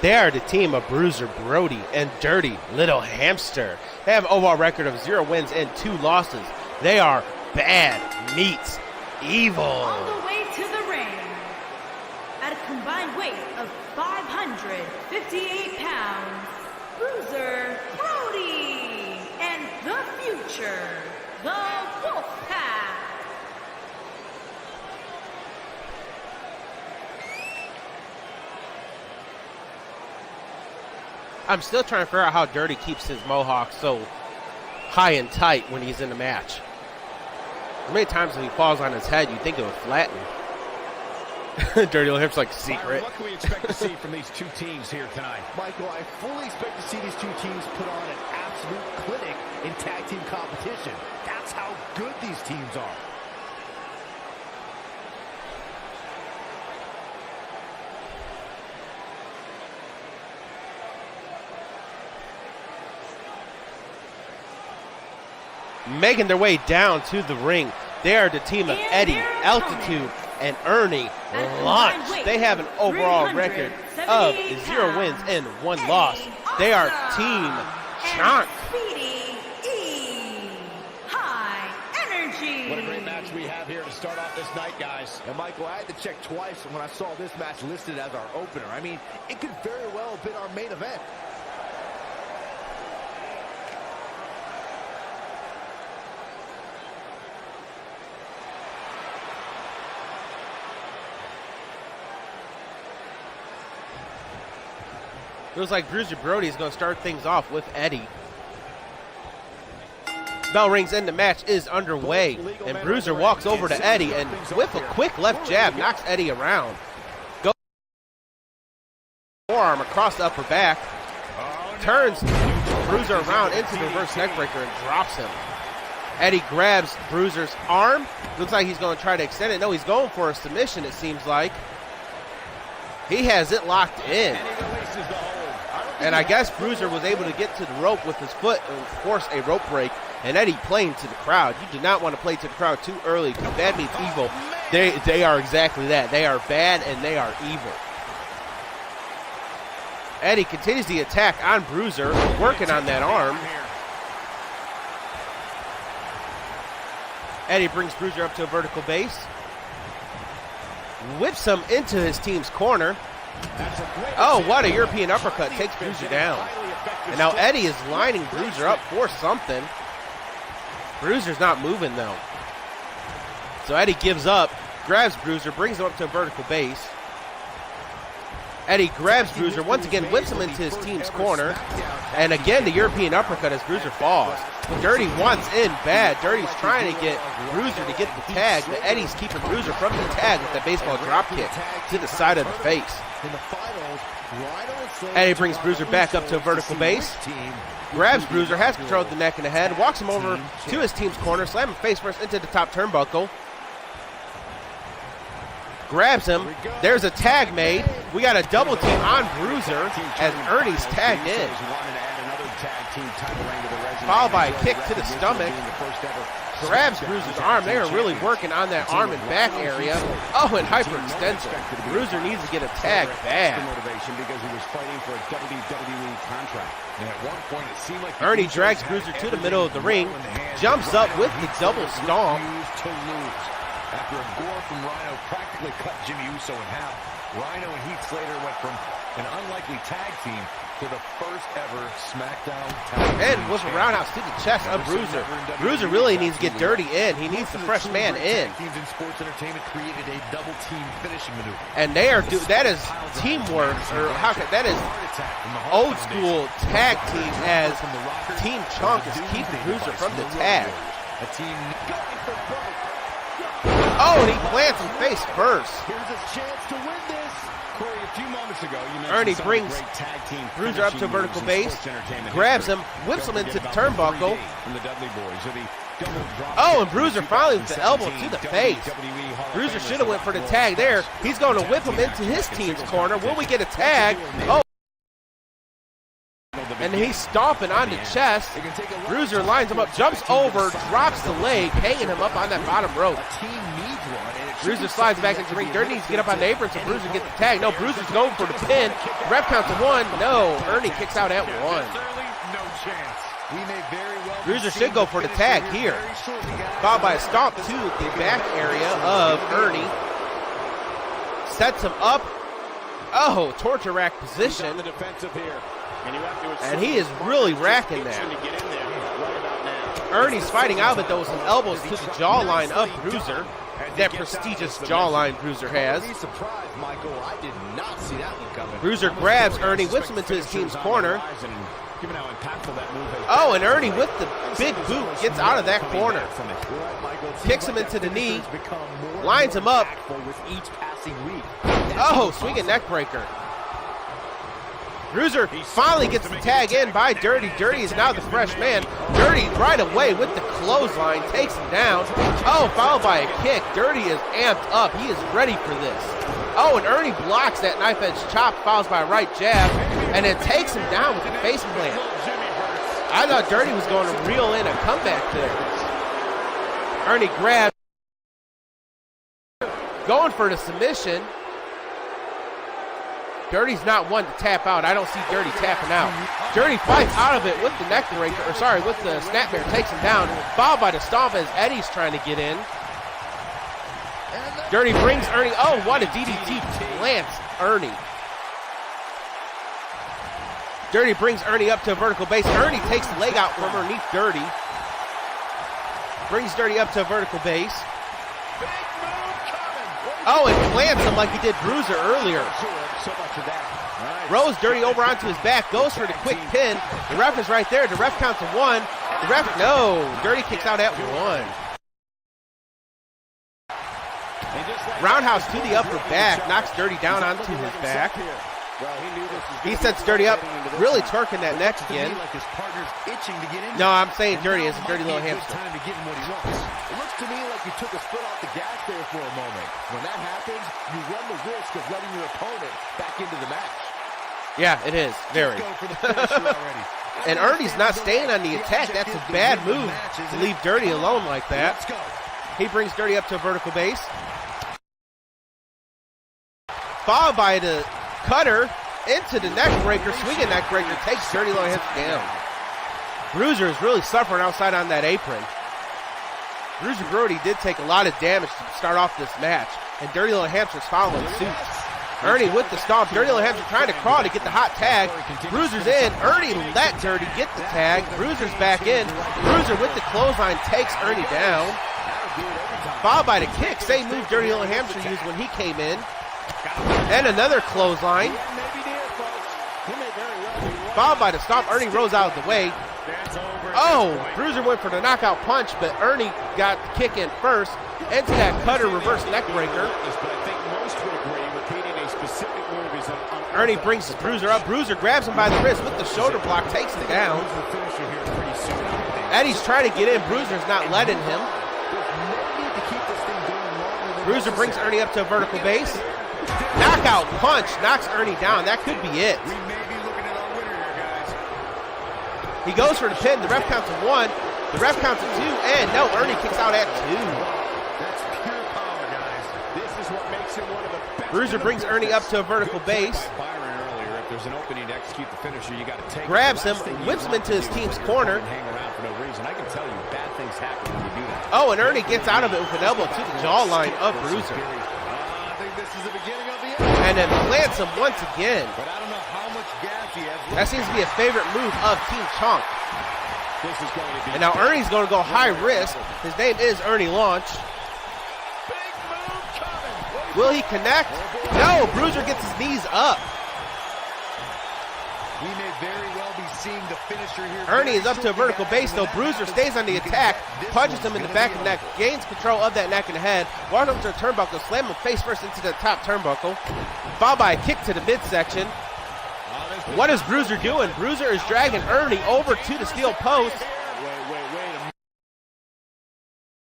They are the team of Bruiser Brody and Dirty Little Hamster. They have an overall record of 0 wins and 2 losses. They are bad meets evil. On the way to the ring, at a combined weight of 558 pounds, Bruiser Brody and the future, the Wolfpack. I'm still trying to figure out how Dirty keeps his mohawk so high and tight when he's in the match. How many times if he falls on his head, you think it would flatten. Dirty Little Hamster's like secret. What can we expect to see from these two teams here tonight? Michael, I fully expect to see these two teams put on an absolute clinic in tag team competition. That's how good these teams are. Making their way down to the ring, they are the team of Eddie, Altitude, and Ernie Lunch. They have an overall record of 0 wins and 1 loss. They are Team Chunk. High energy. What a great match we have here to start off this night, guys. And Michael, I had to check twice when I saw this match listed as our opener. I mean, it could very well have been our main event. Looks like Bruiser Brody is going to start things off with Eddie. Bell rings in, the match is underway, and Bruiser walks over to Eddie and with a quick left jab knocks Eddie around. Goes forearm across the upper back, turns Bruiser around into the reverse neckbreaker and drops him. Eddie grabs Bruiser's arm. Looks like he's going to try to extend it. No, he's going for a submission, it seems like. He has it locked in. And I guess Bruiser was able to get to the rope with his foot and force a rope break. And Eddie playing to the crowd. You do not want to play to the crowd too early because bad means evil. They are exactly that. They are bad and they are evil. Eddie continues the attack on Bruiser, working on that arm. Eddie brings Bruiser up to a vertical base. Whips him into his team's corner. Oh, what a European uppercut. Takes Bruiser down. And now Eddie is lining Bruiser up for something. Bruiser's not moving, though. So Eddie gives up, grabs Bruiser, brings him up to a vertical base. Eddie grabs Bruiser, once again whips him into his team's corner. And again, the European uppercut as Bruiser falls. Dirty wants in bad. Dirty's trying to get Bruiser to get the tag, but Eddie's keeping Bruiser from the tag with that baseball drop kick to the side of the face. Eddie brings Bruiser back up to a vertical base. Grabs Bruiser, has control of the neck and the head, walks him over to his team's corner, slam him face first into the top turnbuckle. Grabs him. There's a tag made. We got a double team on Bruiser as Ernie's tagged in. Followed by a kick to the stomach. Grabs Bruiser's arm. They are really working on that arm and back area. Oh, and hyperextension. Bruiser needs to get a tag bad. Ernie drags Bruiser to the middle of the ring. Jumps up with the double stomp. After a gore from Rhino practically cut Jimmy Uso in half, Rhino and Heath Slater went from an unlikely tag team to the first ever SmackDown tag team. And with a roundhouse to the chest of Bruiser. Bruiser really needs to get Dirty in. He needs the fresh man in. Teams in sports entertainment created a double team finishing maneuver. And they are that is teamwork, or how can that is old school tag team as Team Chunk is keeping Bruiser from the tag. A team going for broke. Oh, and he plants him face first. Here's a chance to win this. Corey, a few moments ago, you mentioned Ernie some brings great tag team Bruiser up to a finishing vertical moves in base, sports entertainment grabs history. him, whips him Don't into the forget about turnbuckle. 3D from the Dudley Boys, or the double drop Oh, kick and Bruiser from finally with the elbow to 2017 the face. WWE Hall of Bruiser Famers should have went for the Rock tag there. Roll He's going to whip him into his team's corner. Will we get a tag? Oh, And he's stomping on the chest. Bruiser lines him up, jumps over, drops the leg, hanging him up on that bottom rope. Bruiser slides back into the ring. Dirty needs to get up on the apron so Bruiser gets the tag. No, Bruiser's going for the pin. Ref counts to 1. No, Ernie kicks out at 1. Bruiser should go for the tag here. Followed by a stomp to the back area of Ernie. Sets him up. Oh, torture rack position. And he is really racking that. Ernie's fighting out of it though with some elbows to the jawline of Bruiser. That prestigious jawline Bruiser has. Bruiser grabs Ernie, whips him into his team's corner. Oh, and Ernie with the big boot gets out of that corner. Kicks him into the knee. Lines him up. Oh, swinging neck breaker. Bruiser finally gets the tag in by Dirty. Dirty is now the fresh man. Dirty right away with the clothesline, takes him down. Oh, followed by a kick. Dirty is amped up. He is ready for this. Oh, and Ernie blocks that knife edge chop, follows by a right jab, and then takes him down with the face plant. I thought Dirty was going to reel in a comeback there. Ernie grabs, going for the submission. Dirty's not one to tap out. I don't see Dirty tapping out. Dirty fights out of it with the neck breaker, or sorry, with the snapmare, takes him down, followed by the stomp as Eddie's trying to get in. Dirty brings Ernie, oh, what a DDT plants Ernie. Dirty brings Ernie up to a vertical base. Ernie takes the leg out from underneath Dirty. Brings Dirty up to a vertical base. Oh, and plants him like he did Bruiser earlier. Rolls Dirty over onto his back, goes for the quick pin. The ref is right there. The ref counts to 1. The ref, no. Dirty kicks out at 1. Roundhouse to the upper back, knocks Dirty down onto his back. He sets Dirty up, really twerking that neck again. No, I'm saying Dirty is a dirty little hamster. It looks to me like you took a foot off the gas there for a moment. When that happens, you run the risk of letting your opponent back into the match. Yeah, it is, very. And Ernie's not staying on the attack. That's a bad move to leave Dirty alone like that. He brings Dirty up to a vertical base. Followed by the cutter into the neck breaker, swinging neck breaker, takes Dirty Little Hamster down. Bruiser is really suffering outside on that apron. Bruiser Brody did take a lot of damage to start off this match, and Dirty Little Hamster's following suit. Ernie with the stomp. Dirty Little Hamster trying to crawl to get the hot tag. Bruiser's in. Ernie let Dirty get the tag. Bruiser's back in. Bruiser with the clothesline takes Ernie down. Followed by the kick. Same move Dirty Little Hamster used when he came in. And another clothesline. Followed by the stomp. Ernie rolls out of the way. Oh, Bruiser went for the knockout punch, but Ernie got the kick in first into that cutter reverse neck breaker. Ernie brings his Bruiser up. Bruiser grabs him by the wrist with the shoulder block, takes him down. Eddie's trying to get in. Bruiser's not letting him. Bruiser brings Ernie up to a vertical base. Knockout punch knocks Ernie down. That could be it. He goes for the pin. The ref counts to 1. The ref counts to 2. And no, Ernie kicks out at 2. That's pure power, guys. This is what makes him one of the best. Bruiser brings Ernie up to a vertical base. If there's an opening to execute the finisher, you got to take grabs him, whips him into his team's corner. Hang around for no reason. I can tell you, bad things happen when you do that. Oh, and Ernie gets out of it with an elbow to the jawline of Bruiser. I think this is the beginning of the end. And then plants him once again. But I don't know how much gas he has. That seems to be a favorite move of Team Chunk. This is going to be. And now Ernie's going to go high risk. His name is Ernie Launch. Big move coming. Will he connect? No, Bruiser gets his knees up. We may very well be seeing the finisher here. Ernie is up to a vertical base, though. Bruiser stays on the attack, punches him in the back of the neck, gains control of that neck and head, walks up to the turnbuckle, slam him face first into the top turnbuckle, followed by a kick to the midsection. What is Bruiser doing? Bruiser is dragging Ernie over to the steel post.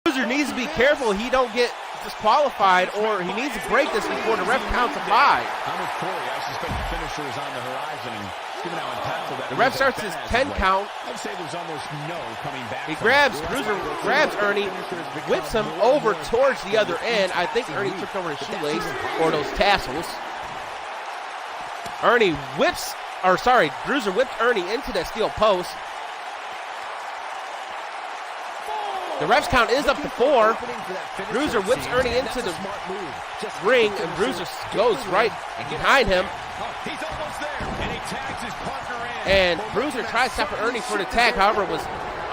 Bruiser needs to be careful he don't get disqualified, or he needs to break this before the ref counts a 5. I'm with Corey. I suspect the finisher is on the horizon. given how impactful that The ref is starts at his bad 10 weight. count. I'd say there's almost no coming back. He from grabs, it. Bruiser grabs Ernie, whips him over towards the other end. I think Ernie took over his shoelace or those tassels. Bruiser whipped Ernie into that steel post. The ref's count is up to 4. Bruiser whips Ernie into the ring, and Bruiser goes right behind him. He's almost there, and he tags his partner in. And Bruiser tries to stop Ernie for the tag, however, was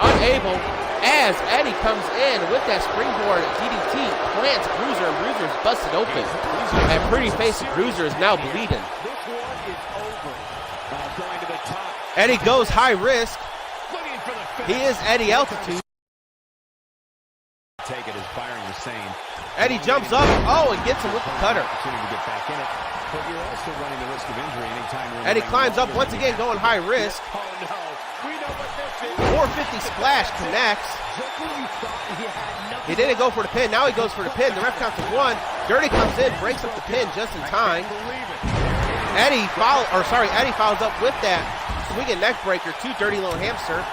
unable as Eddie comes in with that springboard DDT, plants Bruiser, and Bruiser's busted open. And pretty face of Bruiser is now bleeding. This one is over. Going to the top. Eddie goes high risk. Looking for the finish. He is Eddie altitude. Take it as Byron was saying. Eddie jumps up, and gets him with the cutter. Opportunity to get back in it, but you're also running the risk of injury anytime you're in the Eddie ring. climbs up once again, going high risk. Oh no, we know what this is. 450 splash connects. Just when you thought he had nothing. He didn't go for the pin. Now he goes for the pin. The ref counts to 1. Dirty comes in, breaks up the pin just in time. Eddie follows up with that swinging neck breaker to Dirty Little Hamster.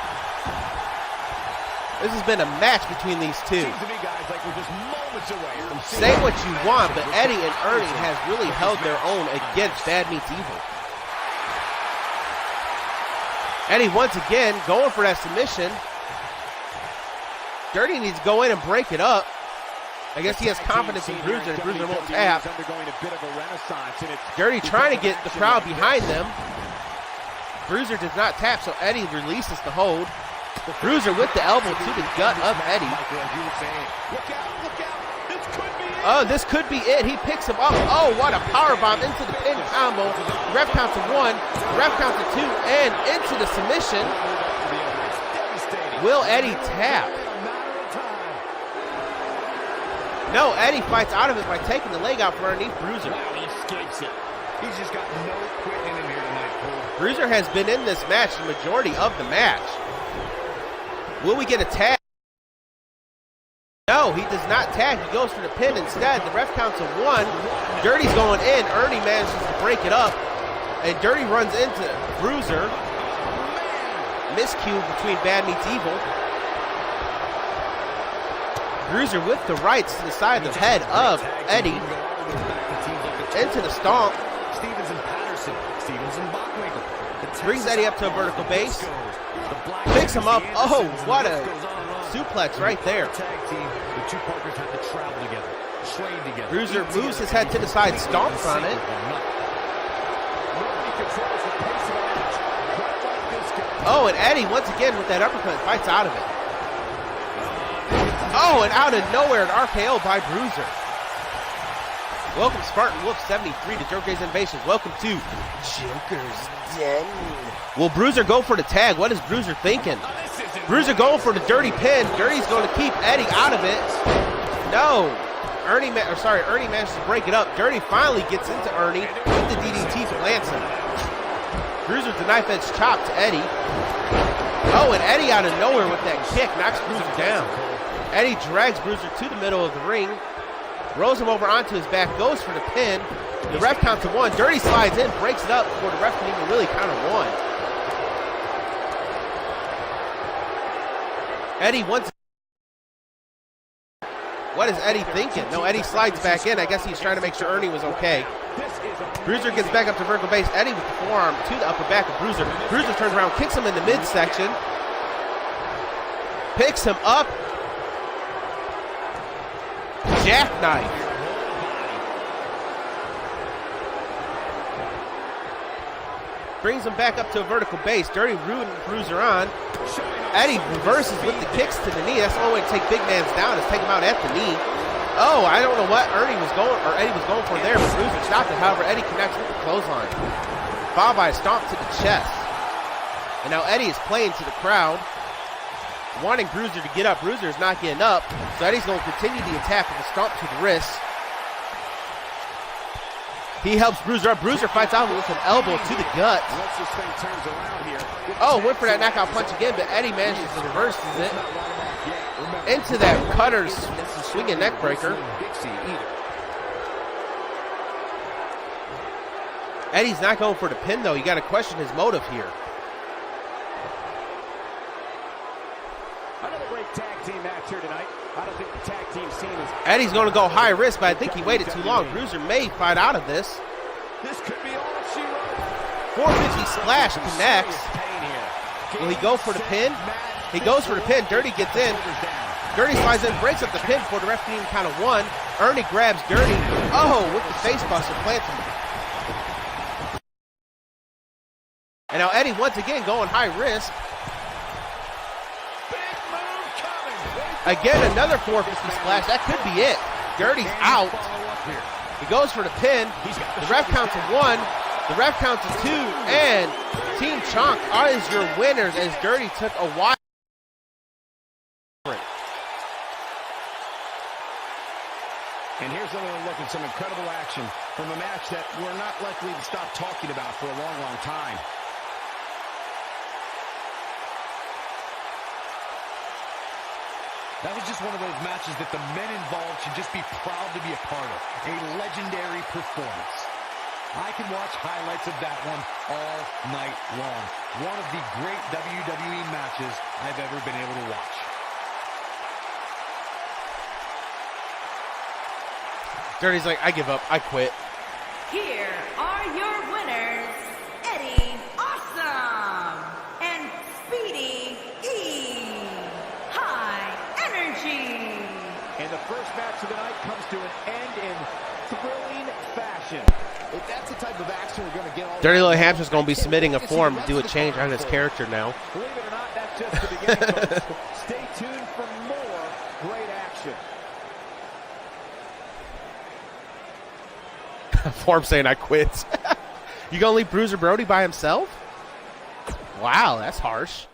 This has been a match between these two. Seems to me, guys, like we're just moments away from Say what you want, but Eddie and Ernie has really held their own against Bad Meets Evil. Eddie once again going for that submission. Dirty needs to go in and break it up. I guess he has confidence in Bruiser, and Bruiser won't tap. undergoing a bit of a renaissance, and it's Dirty trying to get the crowd behind them. Bruiser does not tap, so Eddie releases the hold. Bruiser with the elbow to the gut of Eddie. Look out, this could be it. Oh, this could be it. He picks him up. Oh, what a powerbomb into the pin combo. Ref counts to 1, ref counts to 2, and into the submission. Will Eddie tap? No, Eddie fights out of it by taking the leg out from underneath Bruiser. Wow, he escapes it. He's just got no quitting in here tonight, Cole. Bruiser has been in this match the majority of the match. Will we get a tag? No, he does not tag. He goes for the pin instead. The ref counts to 1. Dirty's going in. Ernie manages to break it up. And Dirty runs into Bruiser. Miscue between Bad Meets Evil. Bruiser with the rights to the side of the head of Eddie. Into the stomp. Stevens and Patterson. Stevens and Bockwinkel. Brings Eddie up to a vertical base. Picks him up. Oh, what a suplex right there. Tag team, the two partners have to travel together, train together. Bruiser moves his head to the side, stomps on it. Oh, and Eddie once again with that uppercut fights out of it. Oh, and out of nowhere, an RKO by Bruiser. Welcome, Spartan Wolf 73 to JJI's Innovations. Welcome to Joker's Den. Will Bruiser go for the tag? What is Bruiser thinking? Bruiser going for the dirty pin. Dirty's going to keep Eddie out of it. No. Ernie managed to break it up. Dirty finally gets into Ernie with the DDT to Lanson. Bruiser with the knife edge chop to Eddie. Oh, and Eddie out of nowhere with that kick knocks Bruiser down. Eddie drags Bruiser to the middle of the ring. Rolls him over onto his back, goes for the pin. The ref counts to 1. Dirty slides in, breaks it up before the ref can even really count to 1. Eddie once. What is Eddie thinking? No, Eddie slides back in. I guess he's trying to make sure Ernie was okay. Bruiser gets back up to vertical base. Eddie with the forearm to the upper back of Bruiser. Bruiser turns around, kicks him in the midsection. Picks him up. Jackknife. Brings him back up to a vertical base. Dirty rooting Bruiser on. Eddie reverses with the kicks to the knee. That's the only way to take big man's down is take him out at the knee. Oh, I don't know what Eddie was going for there, but Bruiser stopped it. However, Eddie connects with the clothesline. Followed by a stomp to the chest. And now Eddie is playing to the crowd, wanting Bruiser to get up. Bruiser is not getting up, so Eddie's going to continue the attack with a stomp to the wrist. He helps Bruiser up. Bruiser fights out with an elbow to the gut. Oh, went for that knockout punch again, but Eddie manages to reverse it into that cutter's swinging neck breaker. Eddie's not going for the pin, though. You got to question his motive here. Another great tag team match here tonight. I don't think the tag team scene is... Eddie's going to go high risk, but I think he waited too long. Bruiser may fight out of this. This could be all she wrote. 450 splash connects. Will he go for the pin? He goes for the pin. Dirty gets in. Dirty slides in, breaks up the pin before the ref can even count of one. Ernie grabs Dirty. Oh, with the face buster, plants him. And now Eddie once again going high risk. Again, another 450 splash. That could be it. Dirty's out. He goes for the pin. The ref counts to one. The ref counts to two. And Team Chonk is your winners as Dirty took a while. And here's another look at some incredible action from a match that we're not likely to stop talking about for a long, long time. That was just one of those matches that the men involved should just be proud to be a part of. A legendary performance. I can watch highlights of that one all night long. One of the great WWE matches I've ever been able to watch. Dirty's like, I give up. I quit. Here are your winners, Eddie Awesome and Speedy E. High Energy. And the first match of the night comes to an end in thrilling fashion. If that's the type of action we're going to get all Dirty Little Hamster's going to be submitting a form to do a change on his character now. Believe it or not, that's just the beginning, folks. Stay tuned for more great action. Form saying I quit. You going to leave Bruiser Brody by himself? Wow, that's harsh.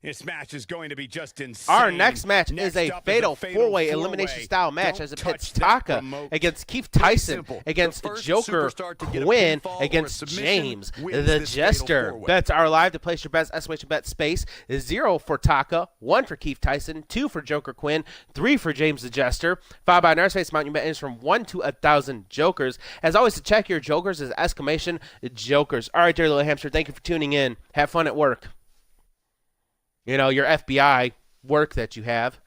This match is going to be just insane. Our next match Next is a up fatal is a four-way elimination style match as it pits Taka against Keith Tyson against Joker Quinn against James the Jester. Bets are live. To place your bets, estimation bet space is 0 for Taka, 1 for Keith Tyson, 2 for Joker Quinn, 3 for James the Jester. Followed by Nurse Face Mount. Your bet is from 1 to 1,000 Jokers. As always, to check your Jokers is exclamation Jokers. All right, dear little hamster, thank you for tuning in. Have fun at work. You know, your FBI work that you have.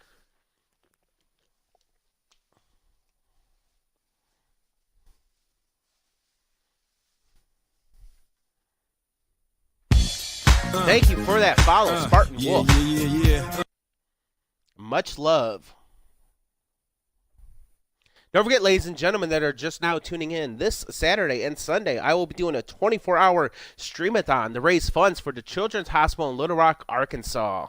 Thank you for that follow, Spartan Wolf. Much love. Don't forget, ladies and gentlemen that are just now tuning in, this Saturday and Sunday, I will be doing a 24-hour stream-a-thon to raise funds for the Children's Hospital in Little Rock, Arkansas.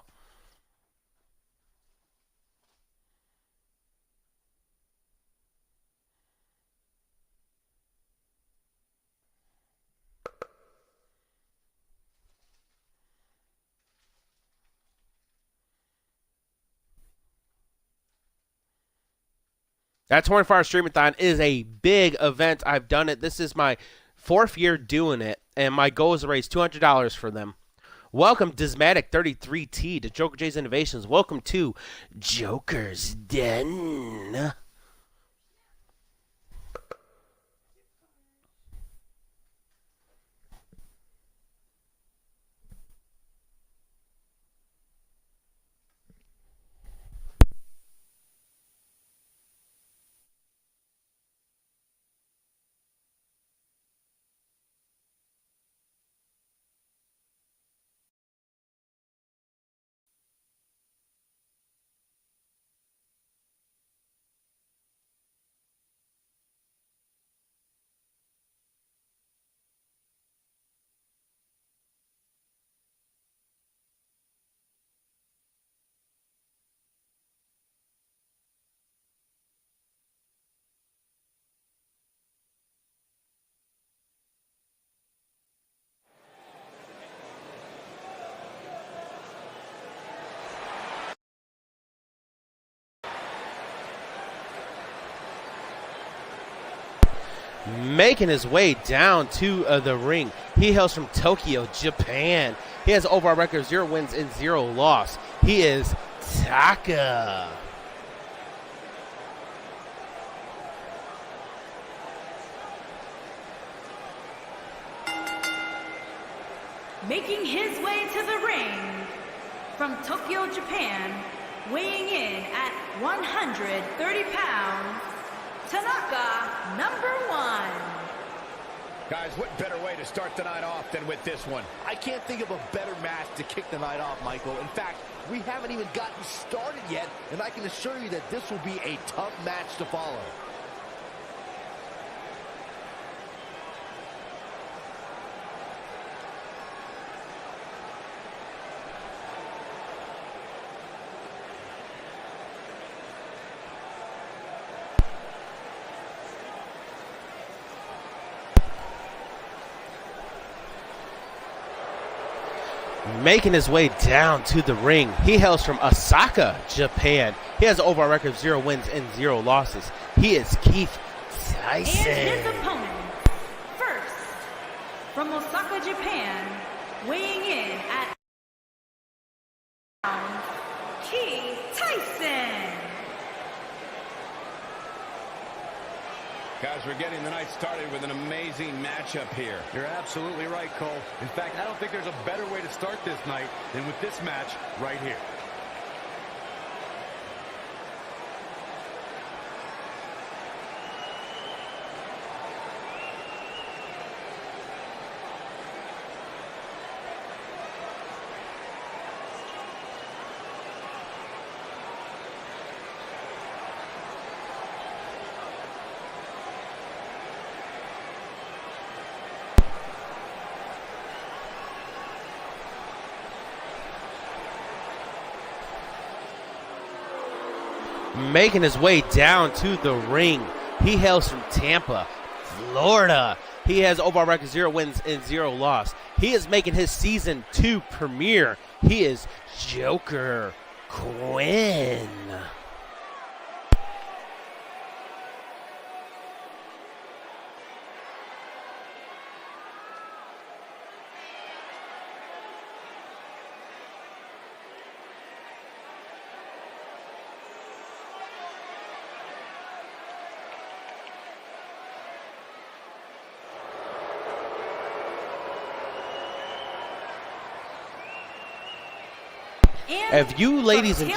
That 24-hour stream-a-thon is a big event. I've done it. This is my 4th year doing it, and my goal is to raise $200 for them. Welcome, Dismatic33T, to Joker J's Innovations. Welcome to Joker's Den. Making his way down to the ring. He hails from Tokyo, Japan. He has an overall record of 0 wins and 0 loss. He is Taka. Making his way to the ring from Tokyo, Japan, weighing in at 130 pounds, Tanaka #1. Guys, what better way to start the night off than with this one? I can't think of a better match to kick the night off, Michael. In fact, we haven't even gotten started yet, and I can assure you that this will be a tough match to follow. Making his way down to the ring, he hails from Osaka, Japan. He has an overall record of 0 wins and 0 losses. He is Keith Tyson. And his opponent, first, from Osaka, Japan, weighing in at Keith Tyson. Guys, we're getting the night started with an amazing matchup here. You're absolutely right, Cole. In fact, I don't think there's a better way to start this night than with this match right here. Making his way down to the ring, he hails from Tampa, Florida. He has overall record 0 wins and 0 loss. He is making his season 2 premiere. He is Joker Quinn. If you ladies and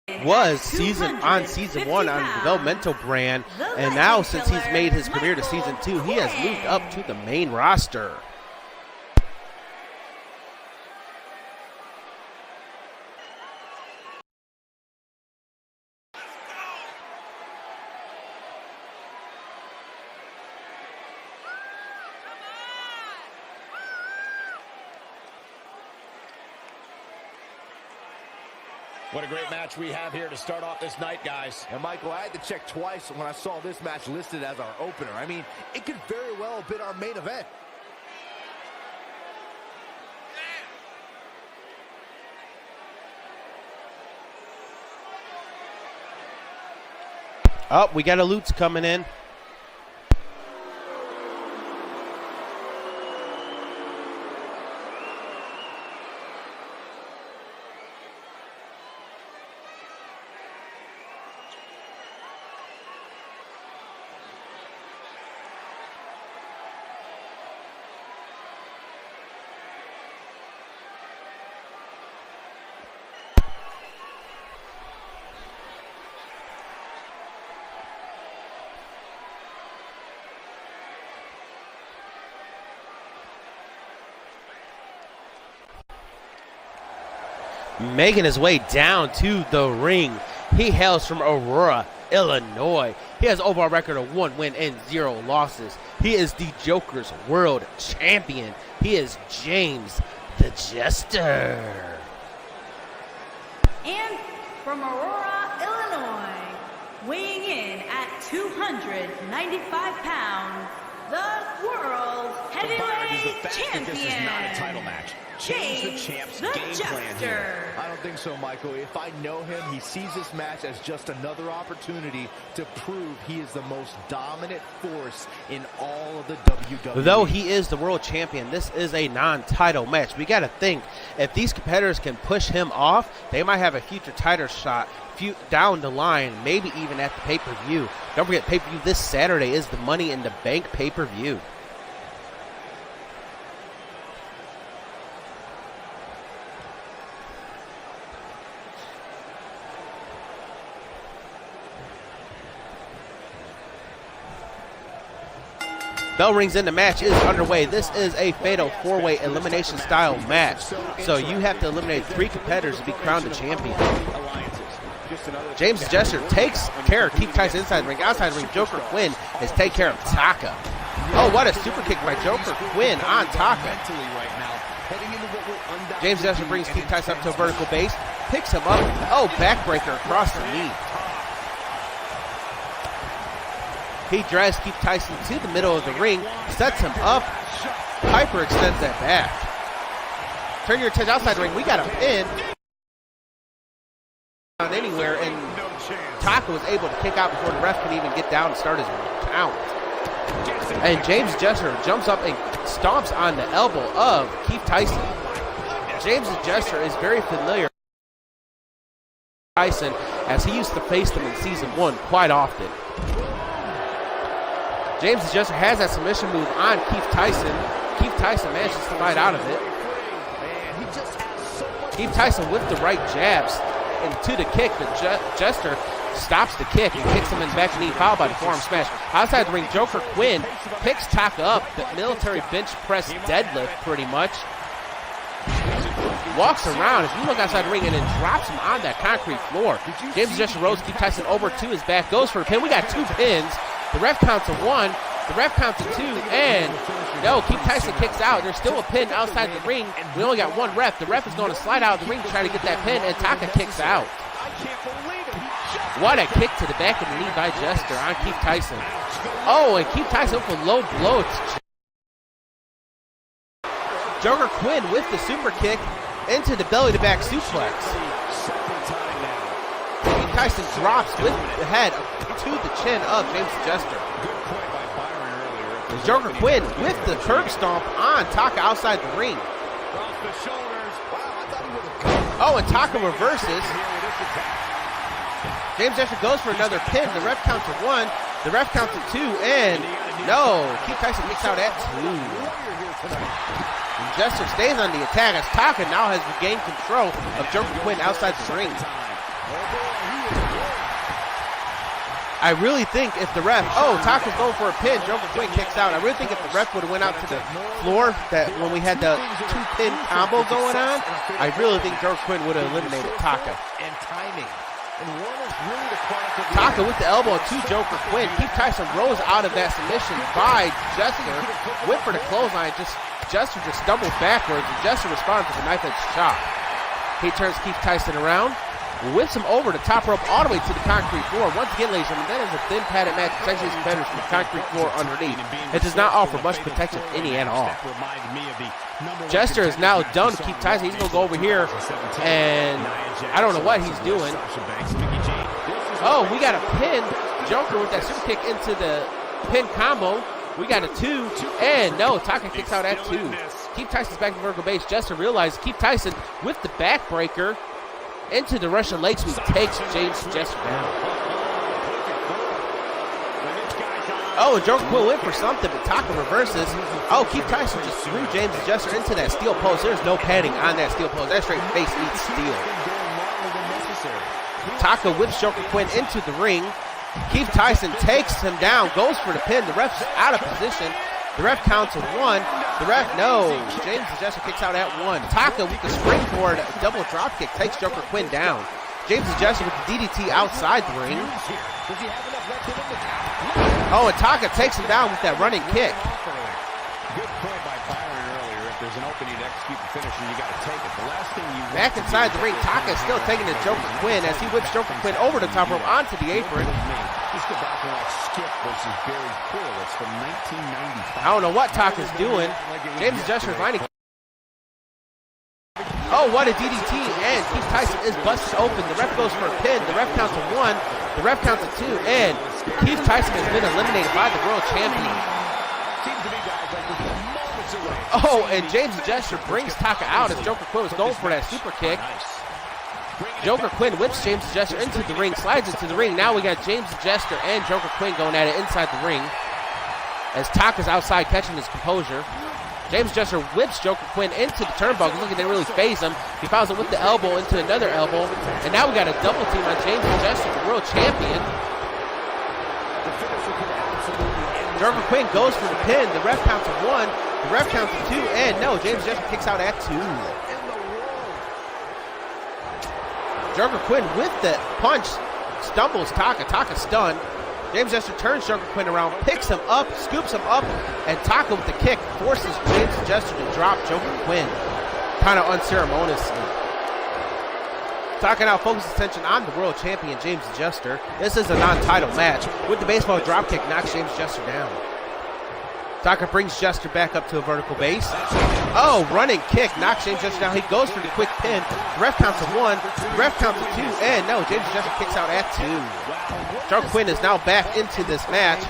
gentlemen was season 1 on the developmental brand, and now since he's made his premiere to season 2, he has moved up to the main roster. What a great match we have here to start off this night, guys. And Michael, I had to check twice when I saw this match listed as our opener. I mean, it could very well have been our main event. Oh, we got a Lutz coming in. Making his way down to the ring, he hails from Aurora, Illinois. He has an overall record of 1 win and 0 losses. He is the Joker's world champion. He is James the Jester. And from Aurora, Illinois, weighing in at 295 pounds, the world heavyweight champion. This is not a title match. Change the champ's game plan here. I don't think so, Michael. If I know him, he sees this match as just another opportunity to prove he is the most dominant force in all of the WWE. Though he is the world champion, this is a non-title match. We got to think, if these competitors can push him off, they might have a future title shot down the line, maybe even at the pay-per-view. Don't forget, pay-per-view this Saturday is the Money in the Bank pay-per-view. Bell rings in, the match is underway. This is a fatal 4-way elimination style match. So you have to eliminate 3 competitors to be crowned the champion. James Jester takes care of Keith Tyson inside the ring. Outside the ring, Joker Quinn is taking care of Taka. Oh, what a super kick by Joker Quinn on Taka. James Jester brings Keith Tyson up to a vertical base, picks him up. Oh, backbreaker across the knee. He drives Keith Tyson to the middle of the ring, sets him up. Piper extends that back. Turn your attention outside the ring. We got a pin. Anywhere, and Taka was able to kick out before the ref could even get down and start his count. And James Jester jumps up and stomps on the elbow of Keith Tyson. James Jester is very familiar with Tyson, as he used to face them in season 1 quite often. James Jester has that submission move on Keith Tyson. Keith Tyson manages to fight out of it. Keith Tyson with the right jabs into the kick, but Jester stops the kick and kicks him in the back knee, followed by the forearm smash. Outside the ring, Joker Quinn picks Taka up, the military bench press deadlift pretty much. Walks around, if you look outside the ring, and then drops him on that concrete floor. James Jester rolls Keith Tyson over to his back, goes for a pin. We got 2 pins. The ref counts to 1, the ref counts to 2, and no, Keith Tyson kicks out. There's still a pin outside the ring. We only got 1 ref. The ref is going to slide out of the ring to try to get that pin, and Taka kicks out. What a kick to the back of the knee by Jester on Keith Tyson. Oh, and Keith Tyson with a low blow. Joker Quinn with the super kick into the belly-to-back suplex. Keith Tyson drops with the head to the chin of James Jester. Joker Quinn with the curb stomp on Taka outside the ring. Oh, and Taka reverses. James Jester goes for another pin. The ref counts to 1. The ref counts to 2. And no, Keith Tyson kicks out at 2. And Jester stays on the attack as Taka now has regained control of Joker Quinn outside the ring. I really think if the ref, Taka's going for a pin, Joker Quinn kicks out. I really think if the ref would have went out to the floor, that when we had the 2-pin combo going on, I really think Joker Quinn would have eliminated Taka. And timing. Taka with the elbow to Joker Quinn. Keith Tyson rose out of that submission by Jester. Went for the clothesline. Jester just stumbled backwards, and Jester responds with a knife-edge chop. He turns Keith Tyson around, whips him over the top rope all the way to the concrete floor. Once again, ladies and gentlemen, that is a thin padded match protecting his competitors from the concrete floor underneath. It does not offer much protection, any at all. Jester is now done with Keith Tyson. He's going to go over here, and I don't know what he's doing. Oh, we got a pin. Joker with that super kick into the pin combo. We got a 2, and no, Taka kicks out at 2. Keith Tyson's back to vertical base. Jester realizes Keith Tyson with the backbreaker into the Russian leg sweep takes James Jester down. Oh, and Joker Quinn went for something, but Taka reverses. Oh, Keith Tyson just threw James Jester into that steel post. There's no padding on that steel post. That straight face meets steel. Taka whips Joker Quinn into the ring. Keith Tyson takes him down, goes for the pin. The ref's out of position. The ref counts to 1. The ref, no. James Jester kicks out at 1. Taka with the springboard double drop kick takes Joker Quinn down. James Jester with the DDT outside the ring. Oh, and Taka takes him down with that running kick. Good play by Byron earlier. If there's an opening to execute the finish, you got to take it. The last thing you back inside the ring, Taka is still taking the Joker Quinn as he whips Joker Quinn over the top rope onto the apron. Just go back and watch Skip versus Barry Corliss from 1995. I don't know what Taka's doing. James Jester finding. Oh, what a DDT, and Keith Tyson is busted open. The ref goes for a pin. The ref counts to 1. The ref counts to 2, and Keith Tyson has been eliminated by the world champion. Oh, and James Jester brings Taka out as Joker Quinn was going for that super kick. Joker Quinn whips James Jester into the ring, slides into the ring. Now we got James Jester and Joker Quinn going at it inside the ring as Taka's outside catching his composure. James Jester whips Joker Quinn into the turnbuckle. Look, they really phase him. He follows him with the elbow into another elbow. And now we got a double team on James Jester, the world champion. Joker Quinn goes for the pin. The ref counts to 1. The ref counts to 2. And no, James Jester kicks out at 2. Joker Quinn with the punch stumbles Taka. Taka stunned. James Jester turns Joker Quinn around, picks him up, scoops him up, and Taka with the kick forces James Jester to drop Joker Quinn kind of unceremoniously. Taka now focuses attention on the world champion, James Jester. This is a non-title match. With the baseball dropkick, knocks James Jester down. Taka brings Jester back up to a vertical base. Oh, running kick, knocks James Jester down. He goes for the quick pin. The ref counts to 1, the ref counts to 2, and no, James Jester kicks out at 2. Joker Quinn is now back into this match.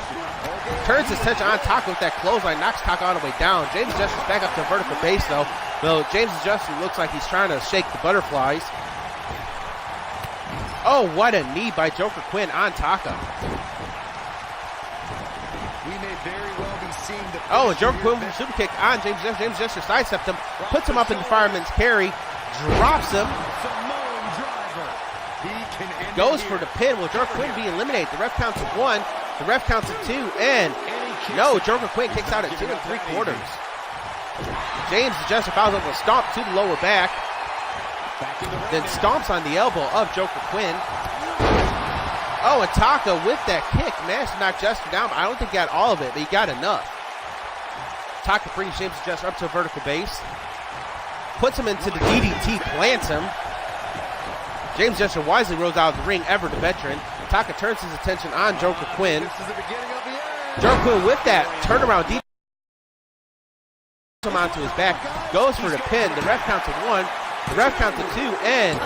Turns his attention on Taka with that clothesline, knocks Taka all the way down. James Jester's back up to a vertical base though. Though James Jester looks like he's trying to shake the butterflies. Oh, what a knee by Joker Quinn on Taka. We may very well be seeing the and Joker Quinn with a super kick on James Jester. James Jester sidesteps him, puts him up in the fireman's carry, drops him, goes for the pin. Will Joker Quinn be eliminated? The ref counts to 1, the ref counts to 2, and no, Joker Quinn kicks out at 2 3/4. James Jester follows up with a stomp to the lower back, then stomps on the elbow of Joker Quinn. Oh, and Taka with that kick managed to knock Jester down, but I don't think he got all of it, but he got enough. Taka brings James Jester up to a vertical base, puts him into the DDT, plants him. James Jester wisely rolls out of the ring, ever the veteran. Taka turns his attention on Joker Quinn. Joker Quinn with that turnaround DDT him onto his back, goes for the pin. The ref counts to 1, the ref counts to 2, and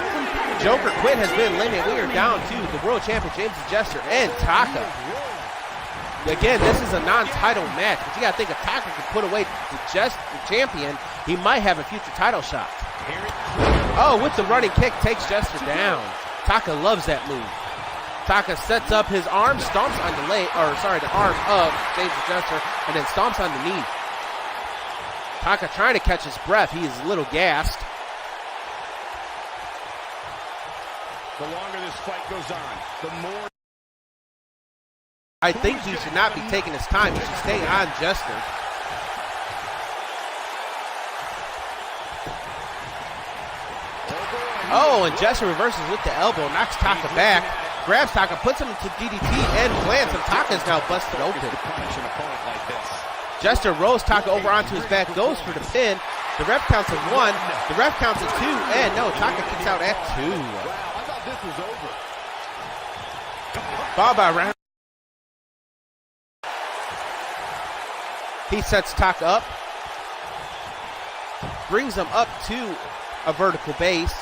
Joker Quinn has been eliminated. We are down to the world champion, James Jester, and Taka. Again, this is a non-title match, but you got to think if Taka can put away the champion, he might have a future title shot. Oh, with the running kick, takes Jester down. Taka loves that move. Taka sets up his arm, stomps on the the arm of James Jester, and then stomps on the knee. Taka trying to catch his breath. He is a little gassed. The longer this fight goes on, the more... I think he should not be taking his time. He should stay on Jester. Oh, and Jester reverses with the elbow, knocks Taka back, grabs Taka, puts him into DDT, and plants him. Taka is now busted open. Jester rolls Taka over onto his back, goes for the pin. The ref counts to 1, the ref counts to 2, and no, Taka kicks out at 2. This was over. Followed by round. He sets Taka up, brings him up to a vertical base.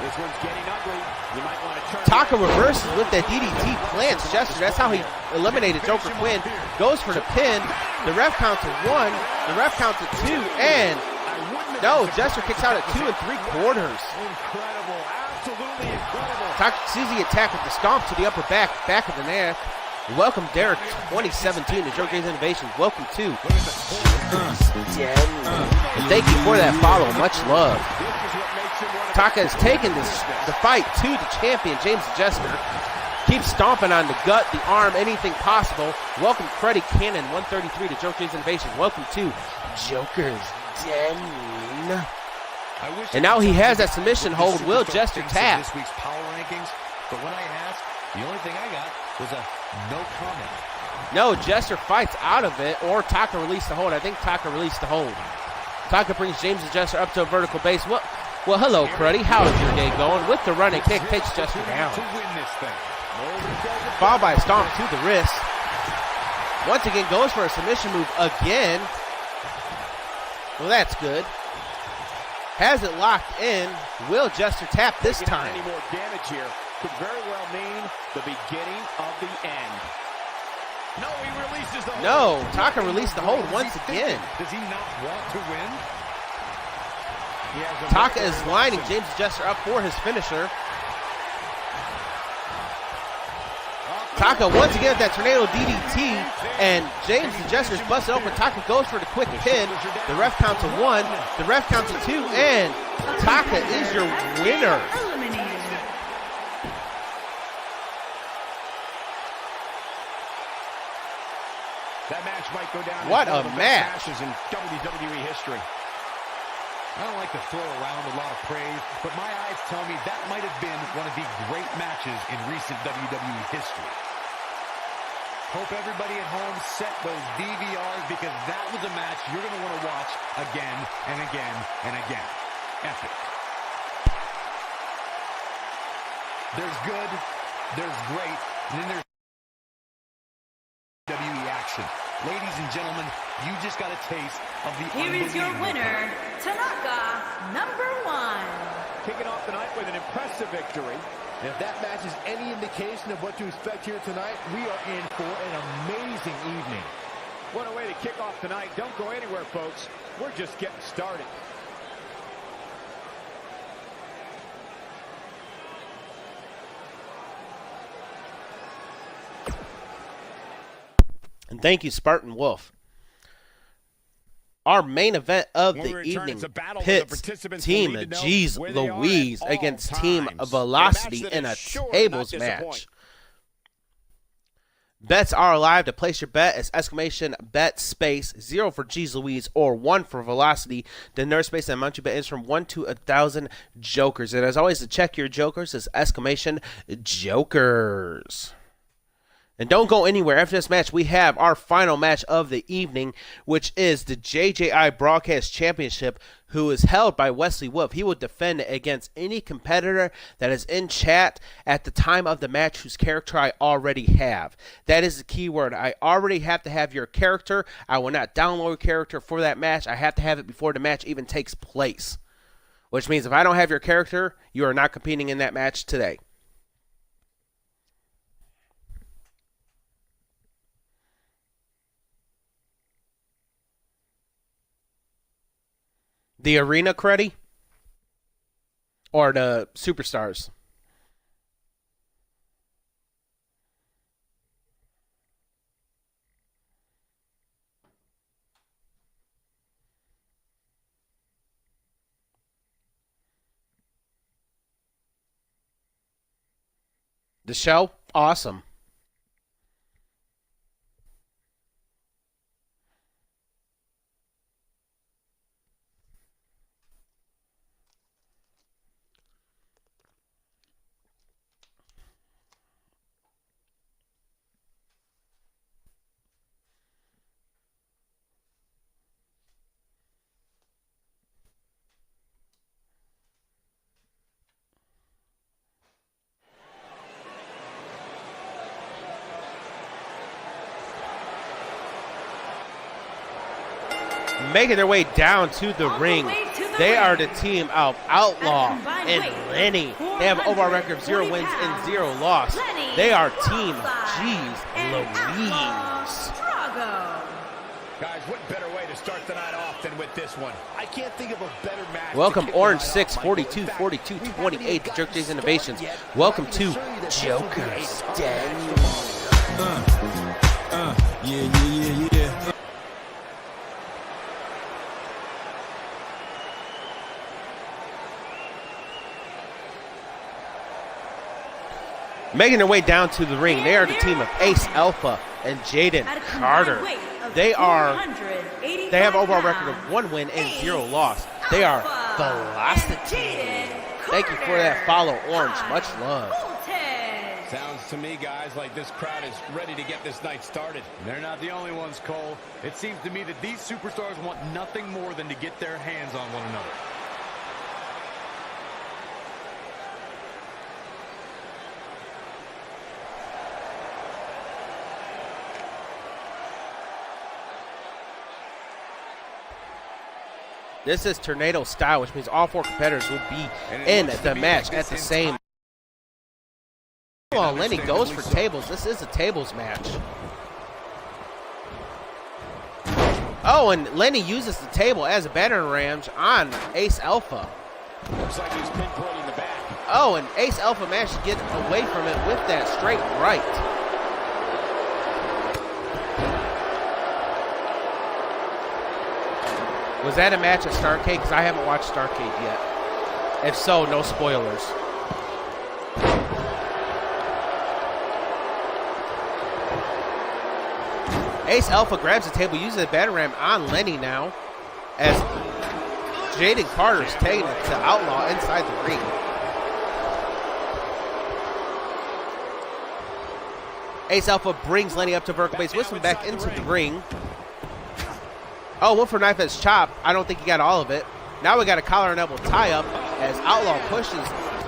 This one's getting ugly. You might want to turn. Taka reverses with that DDT, plants Jester. That's how he eliminated Joker Quinn. Goes for the pin. The ref counts to 1, the ref counts to 2, and no, Jester kicks out at 2 3/4. Incredible, absolutely incredible. Taka sees the attack with the stomp to the upper back of the neck. Welcome, Derek 2017 to JJI Innovations. Welcome to and thank you for that follow. Much love. Taka has taken the fight to the champion, James Jester. Keeps stomping on the gut, the arm, anything possible. Welcome, Freddie Cannon 133 to JJI Innovations. Welcome to Joker's Den. And now he has that submission hold. Will Jester tap? This week's power rankings, but when I asked, the only thing I got was a no comment. No, Jester fights out of it, or Taka released the hold. I think Taka released the hold. Taka brings James Jester up to a vertical base. Well, hello, Cruddy. How's your day going? With the running kick, takes Jester down. Followed by a stomp to the wrist. Once again, goes for a submission move again. Well, that's good. Has it locked in. Will Jester tap this time? Any more damage here could very well mean the beginning of the end. No, he releases the hold. No, Taka released the hold once again. Does he not want to win? Taka is lining James Jester up for his finisher. Taka once again with that tornado DDT, and James Jester's busted open. Taka goes for the quick pin. The ref counts to 1, the ref counts to 2, and Taka is your winner. Eliminated. go down What as one a of the match. best matches in WWE history. I don't like to throw around a lot of praise, but my eyes tell me that might have been one of the great matches in recent WWE history. Hope everybody at home set those DVRs because that was a match you're going to want to watch again and again and again. Epic. There's good, there's great, and then there's WWE action. Ladies and gentlemen, you just got a taste of the Here is your winner, Tanaka, #1. Kicking off the night with an impressive victory. And if that match is any indication of what to expect here tonight, we are in for an amazing evening. What a way to kick off the night. Don't go anywhere, folks. We're just getting started. And thank you, Spartan Wolf. Our main event of the evening pits Team G's Louise against Team Velocity in a tables match. Bets are live. To place your bet is !bet space 0 for G's Louise or 1 for Velocity. The nurse space and amount you bet is from 1 to 1,000 jokers. And as always, to check your jokers is !jokers. And don't go anywhere. After this match, we have our final match of the evening, which is the JJI Broadcast Championship, who is held by Wesley Wolf. He will defend against any competitor that is in chat at the time of the match whose character I already have. That is the key word. I already have to have your character. I will not download a character for that match. I have to have it before the match even takes place. Which means if I don't have your character, you are not competing in that match today. The arena credit or the superstars? The show? Awesome. Making their way down to the ring. They are the team of Outlaw and Lenny. They have an overall record of 0 wins and 0 loss. They are Team G's Louise. Guys, what better way to start the night off than with this one? I can't think of a better match. Welcome Orange 6, 42, 42, 28 to Jerk J's Innovations. Welcome to Joker's Den. Yeah. Making their way down to the ring, they are the team of Ace Alpha and Jaden Carter. They have overall record of 1 win and 0 loss. They are Velocity. Thank you for that follow, Orange. Much love. Sounds to me, guys, like this crowd is ready to get this night started. They're not the only ones, Cole. It seems to me that these superstars want nothing more than to get their hands on one another. This is tornado style, which means all 4 competitors will be in the match at the same time. Well, Lenny goes for tables. This is a tables match. Oh, and Lenny uses the table as a battering ram on Ace Alpha. Looks like he's pinpointing the back. Oh, and Ace Alpha managed to get away from it with that straight right. Was that a match at Starrcade? Because I haven't watched Starrcade yet. If so, no spoilers. Ace Alpha grabs the table, uses a batter ram on Lenny now, as Jaden Carter's taking it to Outlaw inside the ring. Ace Alpha brings Lenny up to vertical base, whips him back into the ring. Oh, went for knife edge chop. I don't think he got all of it. Now we got a collar and elbow tie up as Outlaw pushes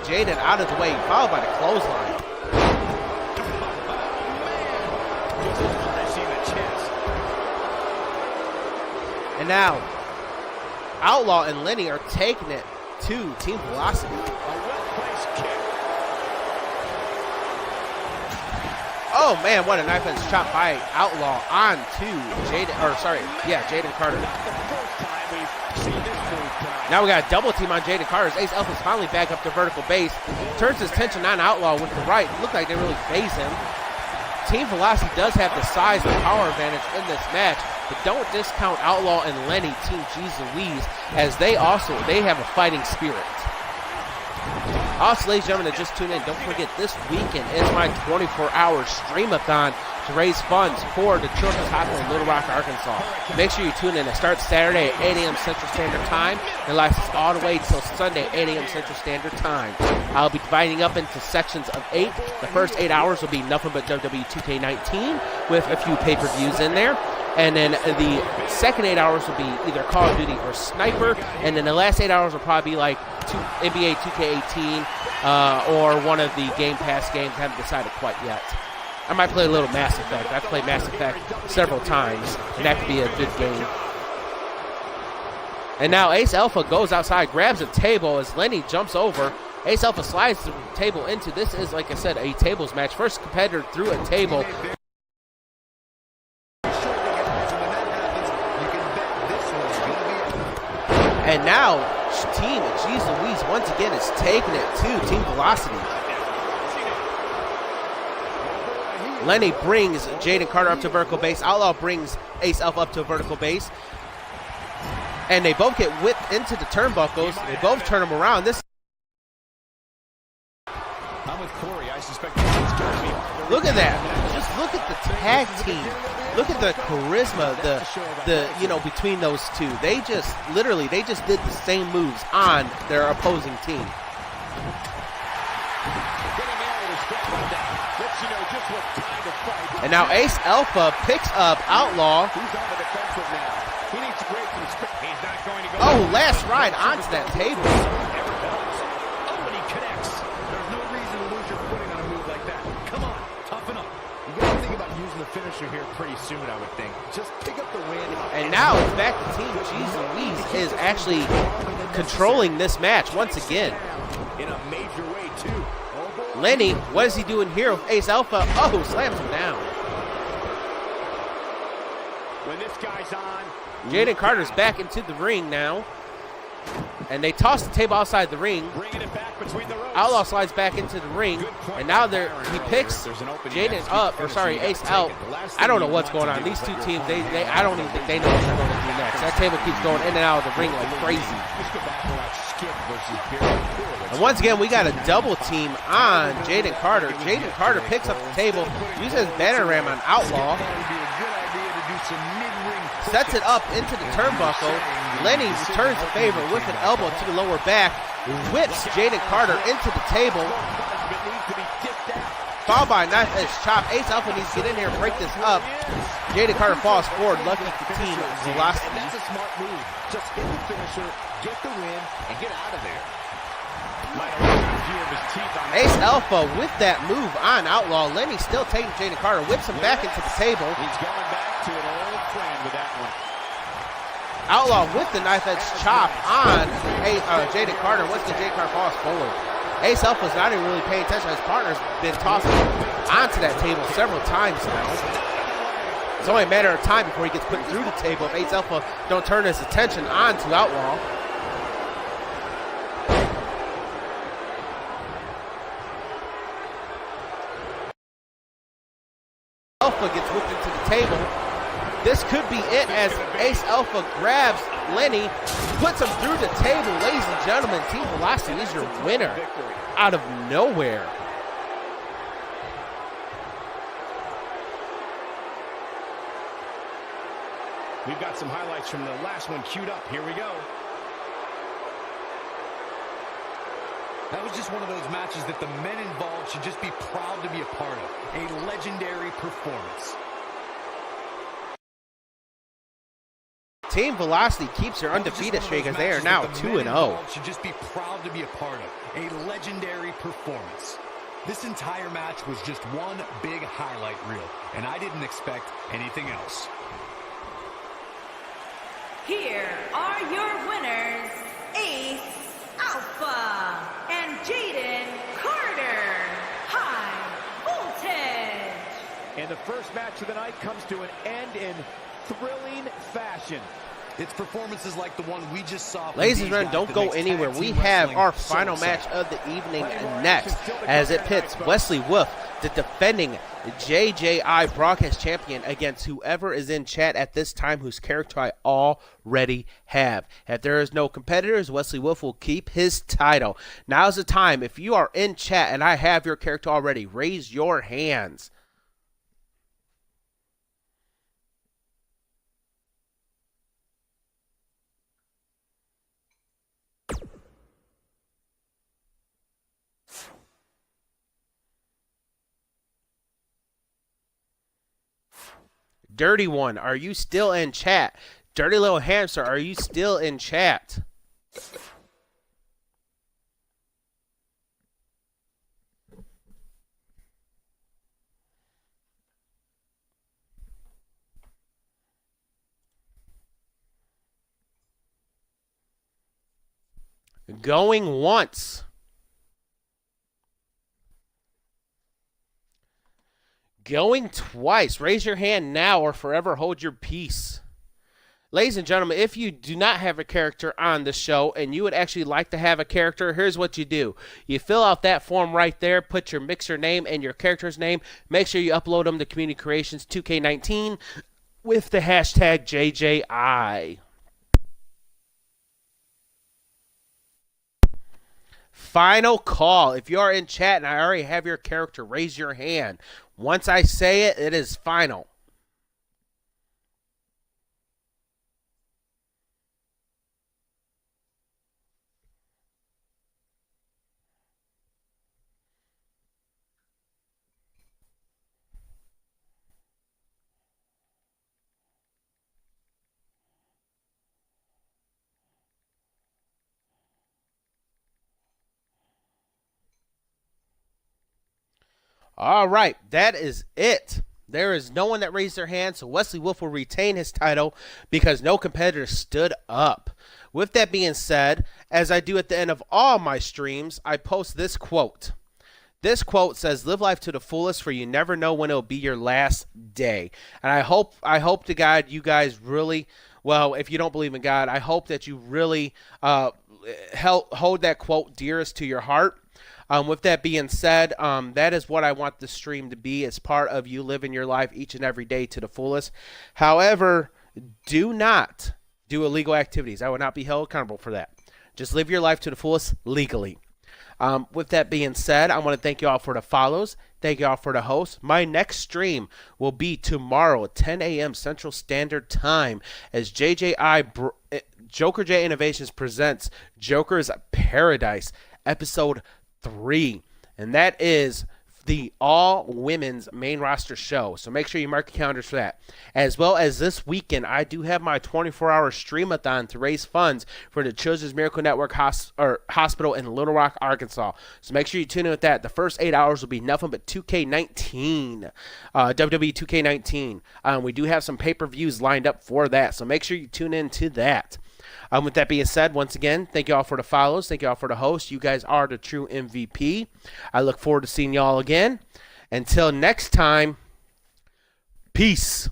Jaden out of the way, followed by the clothesline. And now, Outlaw and Lenny are taking it to Team Velocity. Oh man, what a knife edge chop by Outlaw onto Jaden Carter. Now we got a double team on Jaden Carter. Ace Alpha's finally back up to vertical base. Turns his attention on Outlaw with the right. Looked like they really phase him. Team Velocity does have the size and power advantage in this match, but don't discount Outlaw and Lenny, Team G's Louise, as they have a fighting spirit. Also, ladies and gentlemen that just tuned in, don't forget this weekend is my 24-hour stream-a-thon to raise funds for the Children's Hospital in Little Rock, Arkansas. Make sure you tune in. It starts Saturday at 8 a.m. Central Standard Time and lasts all the way till Sunday at 8 a.m. Central Standard Time. I'll be dividing up into sections of 8. The first 8 hours will be nothing but WWE 2K19 with a few pay-per-views in there. And then the second 8 hours will be either Call of Duty or Sniper. And then the last 8 hours will probably be like NBA 2K18 or one of the Game Pass games. I haven't decided quite yet. I might play a little Mass Effect. I've played Mass Effect several times, and that could be a good game. And now Ace Alpha goes outside, grabs a table as Lenny jumps over. Ace Alpha slides the table into, this is, like I said, a tables match. First competitor through a table. And now Team G's Louise once again is taking it to Team Velocity. Lenny brings Jaden Carter up to vertical base. Outlaw brings Ace Alpha up to vertical base. And they both get whipped into the turnbuckles. They both turn them around. I'm with Corey. I suspect Look at that. Just look at the tag team. Look at the charisma, the between those two. They just did the same moves on their opposing team. And now Ace Alpha picks up Outlaw. Oh, last ride onto that table. Oh, and he connects. There's no reason to lose your footing on a move like that. Come on, toughen up. You got to think about using the finisher here pretty soon, I would think. Just pick up the win. And now it's back to Team G's Louise is actually controlling this match once again. In a major way, too. Lenny, what is he doing here with Ace Alpha? Oh, slams him down. when this guy's on. Jaden Carter's back into the ring now. And they toss the table outside the ring. Outlaw slides back into the ring. And now he picks Jaden up, or sorry, Ace out. I don't know what's going on. These two teams, I don't even think they know what they're going to do next. That table keeps going in and out of the ring like crazy. And once again, we got a double team on Jaden Carter. Jaden Carter picks up the table, uses his banner ram on Outlaw. Sets it up into the turnbuckle. Lenny returns the favor with an elbow to the lower back. Whips Jaden Carter into the table. Followed by a knife edge chop. Ace Alpha needs to get in here and break this up. Jaden Carter falls forward. Lucky for Team Velocity. That's a smart move. Just hit the finisher, get the win, and get out of there. Ace Alpha with that move on Outlaw. Lenny still taking Jaden Carter. Whips him back into the table. He's going back to an old friend with that one. Outlaw with the knife edge chop on Jaden Carter. Once again, Jaden Carter falls forward. Ace Alpha's not even really paying attention. His partner's been tossing onto that table several times now. It's only a matter of time before he gets put through the table if Ace Alpha don't turn his attention onto Outlaw. Alpha gets whipped into the table. This could be it as Ace Alpha grabs Lenny, puts him through the table. Ladies and gentlemen, Team Velocity is your winner out of nowhere. We've got some highlights from the last one queued up. Here we go. That was just one of those matches that the men involved should just be proud to be a part of. A legendary performance. Team Velocity keeps their undefeated streak as they are now 2-0. Should just be proud to be a part of. A legendary performance. This entire match was just one big highlight reel, and I didn't expect anything else. Here are your winners, Ace Alpha and Jaden Carter, High Voltage. And the first match of the night comes to an end in thrilling fashion. It's performances like the one we just saw. Ladies and gentlemen, don't go anywhere. We have our final match of the evening next as it pits Wesley Wolf, the defending JJI broadcast champion, against whoever is in chat at this time whose character I already have. If there is no competitors, Wesley Wolf will keep his title. Now's the time. If you are in chat and I have your character already, raise your hands. Dirty One, are you still in chat? Dirty Little Hamster, are you still in chat? Going once. Going twice. Raise your hand now or forever hold your peace. Ladies and gentlemen, if you do not have a character on the show and you would actually like to have a character, here's what you do. You fill out that form right there, put your mixer name and your character's name. Make sure you upload them to Community Creations 2K19 with the hashtag JJI. Final call. If you are in chat and I already have your character, raise your hand. Once I say it, it is final. All right, that is it. There is no one that raised their hand, so Wesley Wolf will retain his title because no competitor stood up. With that being said, as I do at the end of all my streams, I post this quote. This quote says, "Live life to the fullest, for you never know when it'll be your last day." And I hope to God you guys really, well, if you don't believe in God, I hope that you really hold that quote dearest to your heart. With that being said, that is what I want the stream to be, as part of you living your life each and every day to the fullest. However, do not do illegal activities. I will not be held accountable for that. Just live your life to the fullest legally. With that being said, I want to thank you all for the follows. Thank you all for the hosts. My next stream will be tomorrow at 10 a.m. Central Standard Time as JJI Joker J Innovations presents Joker's Paradise, Episode 3, and that is the all-women's main roster show. So make sure you mark your calendars for that. As well as this weekend, I do have my 24-hour stream-a-thon to raise funds for the Children's Miracle Network Hospital in Little Rock, Arkansas. So make sure you tune in with that. The first 8 hours will be nothing but 2K19, WWE 2K19. We do have some pay-per-views lined up for that, so make sure you tune in to that. With that being said, once again, thank you all for the follows. Thank you all for the hosts. You guys are the true MVP. I look forward to seeing y'all again. Until next time, peace.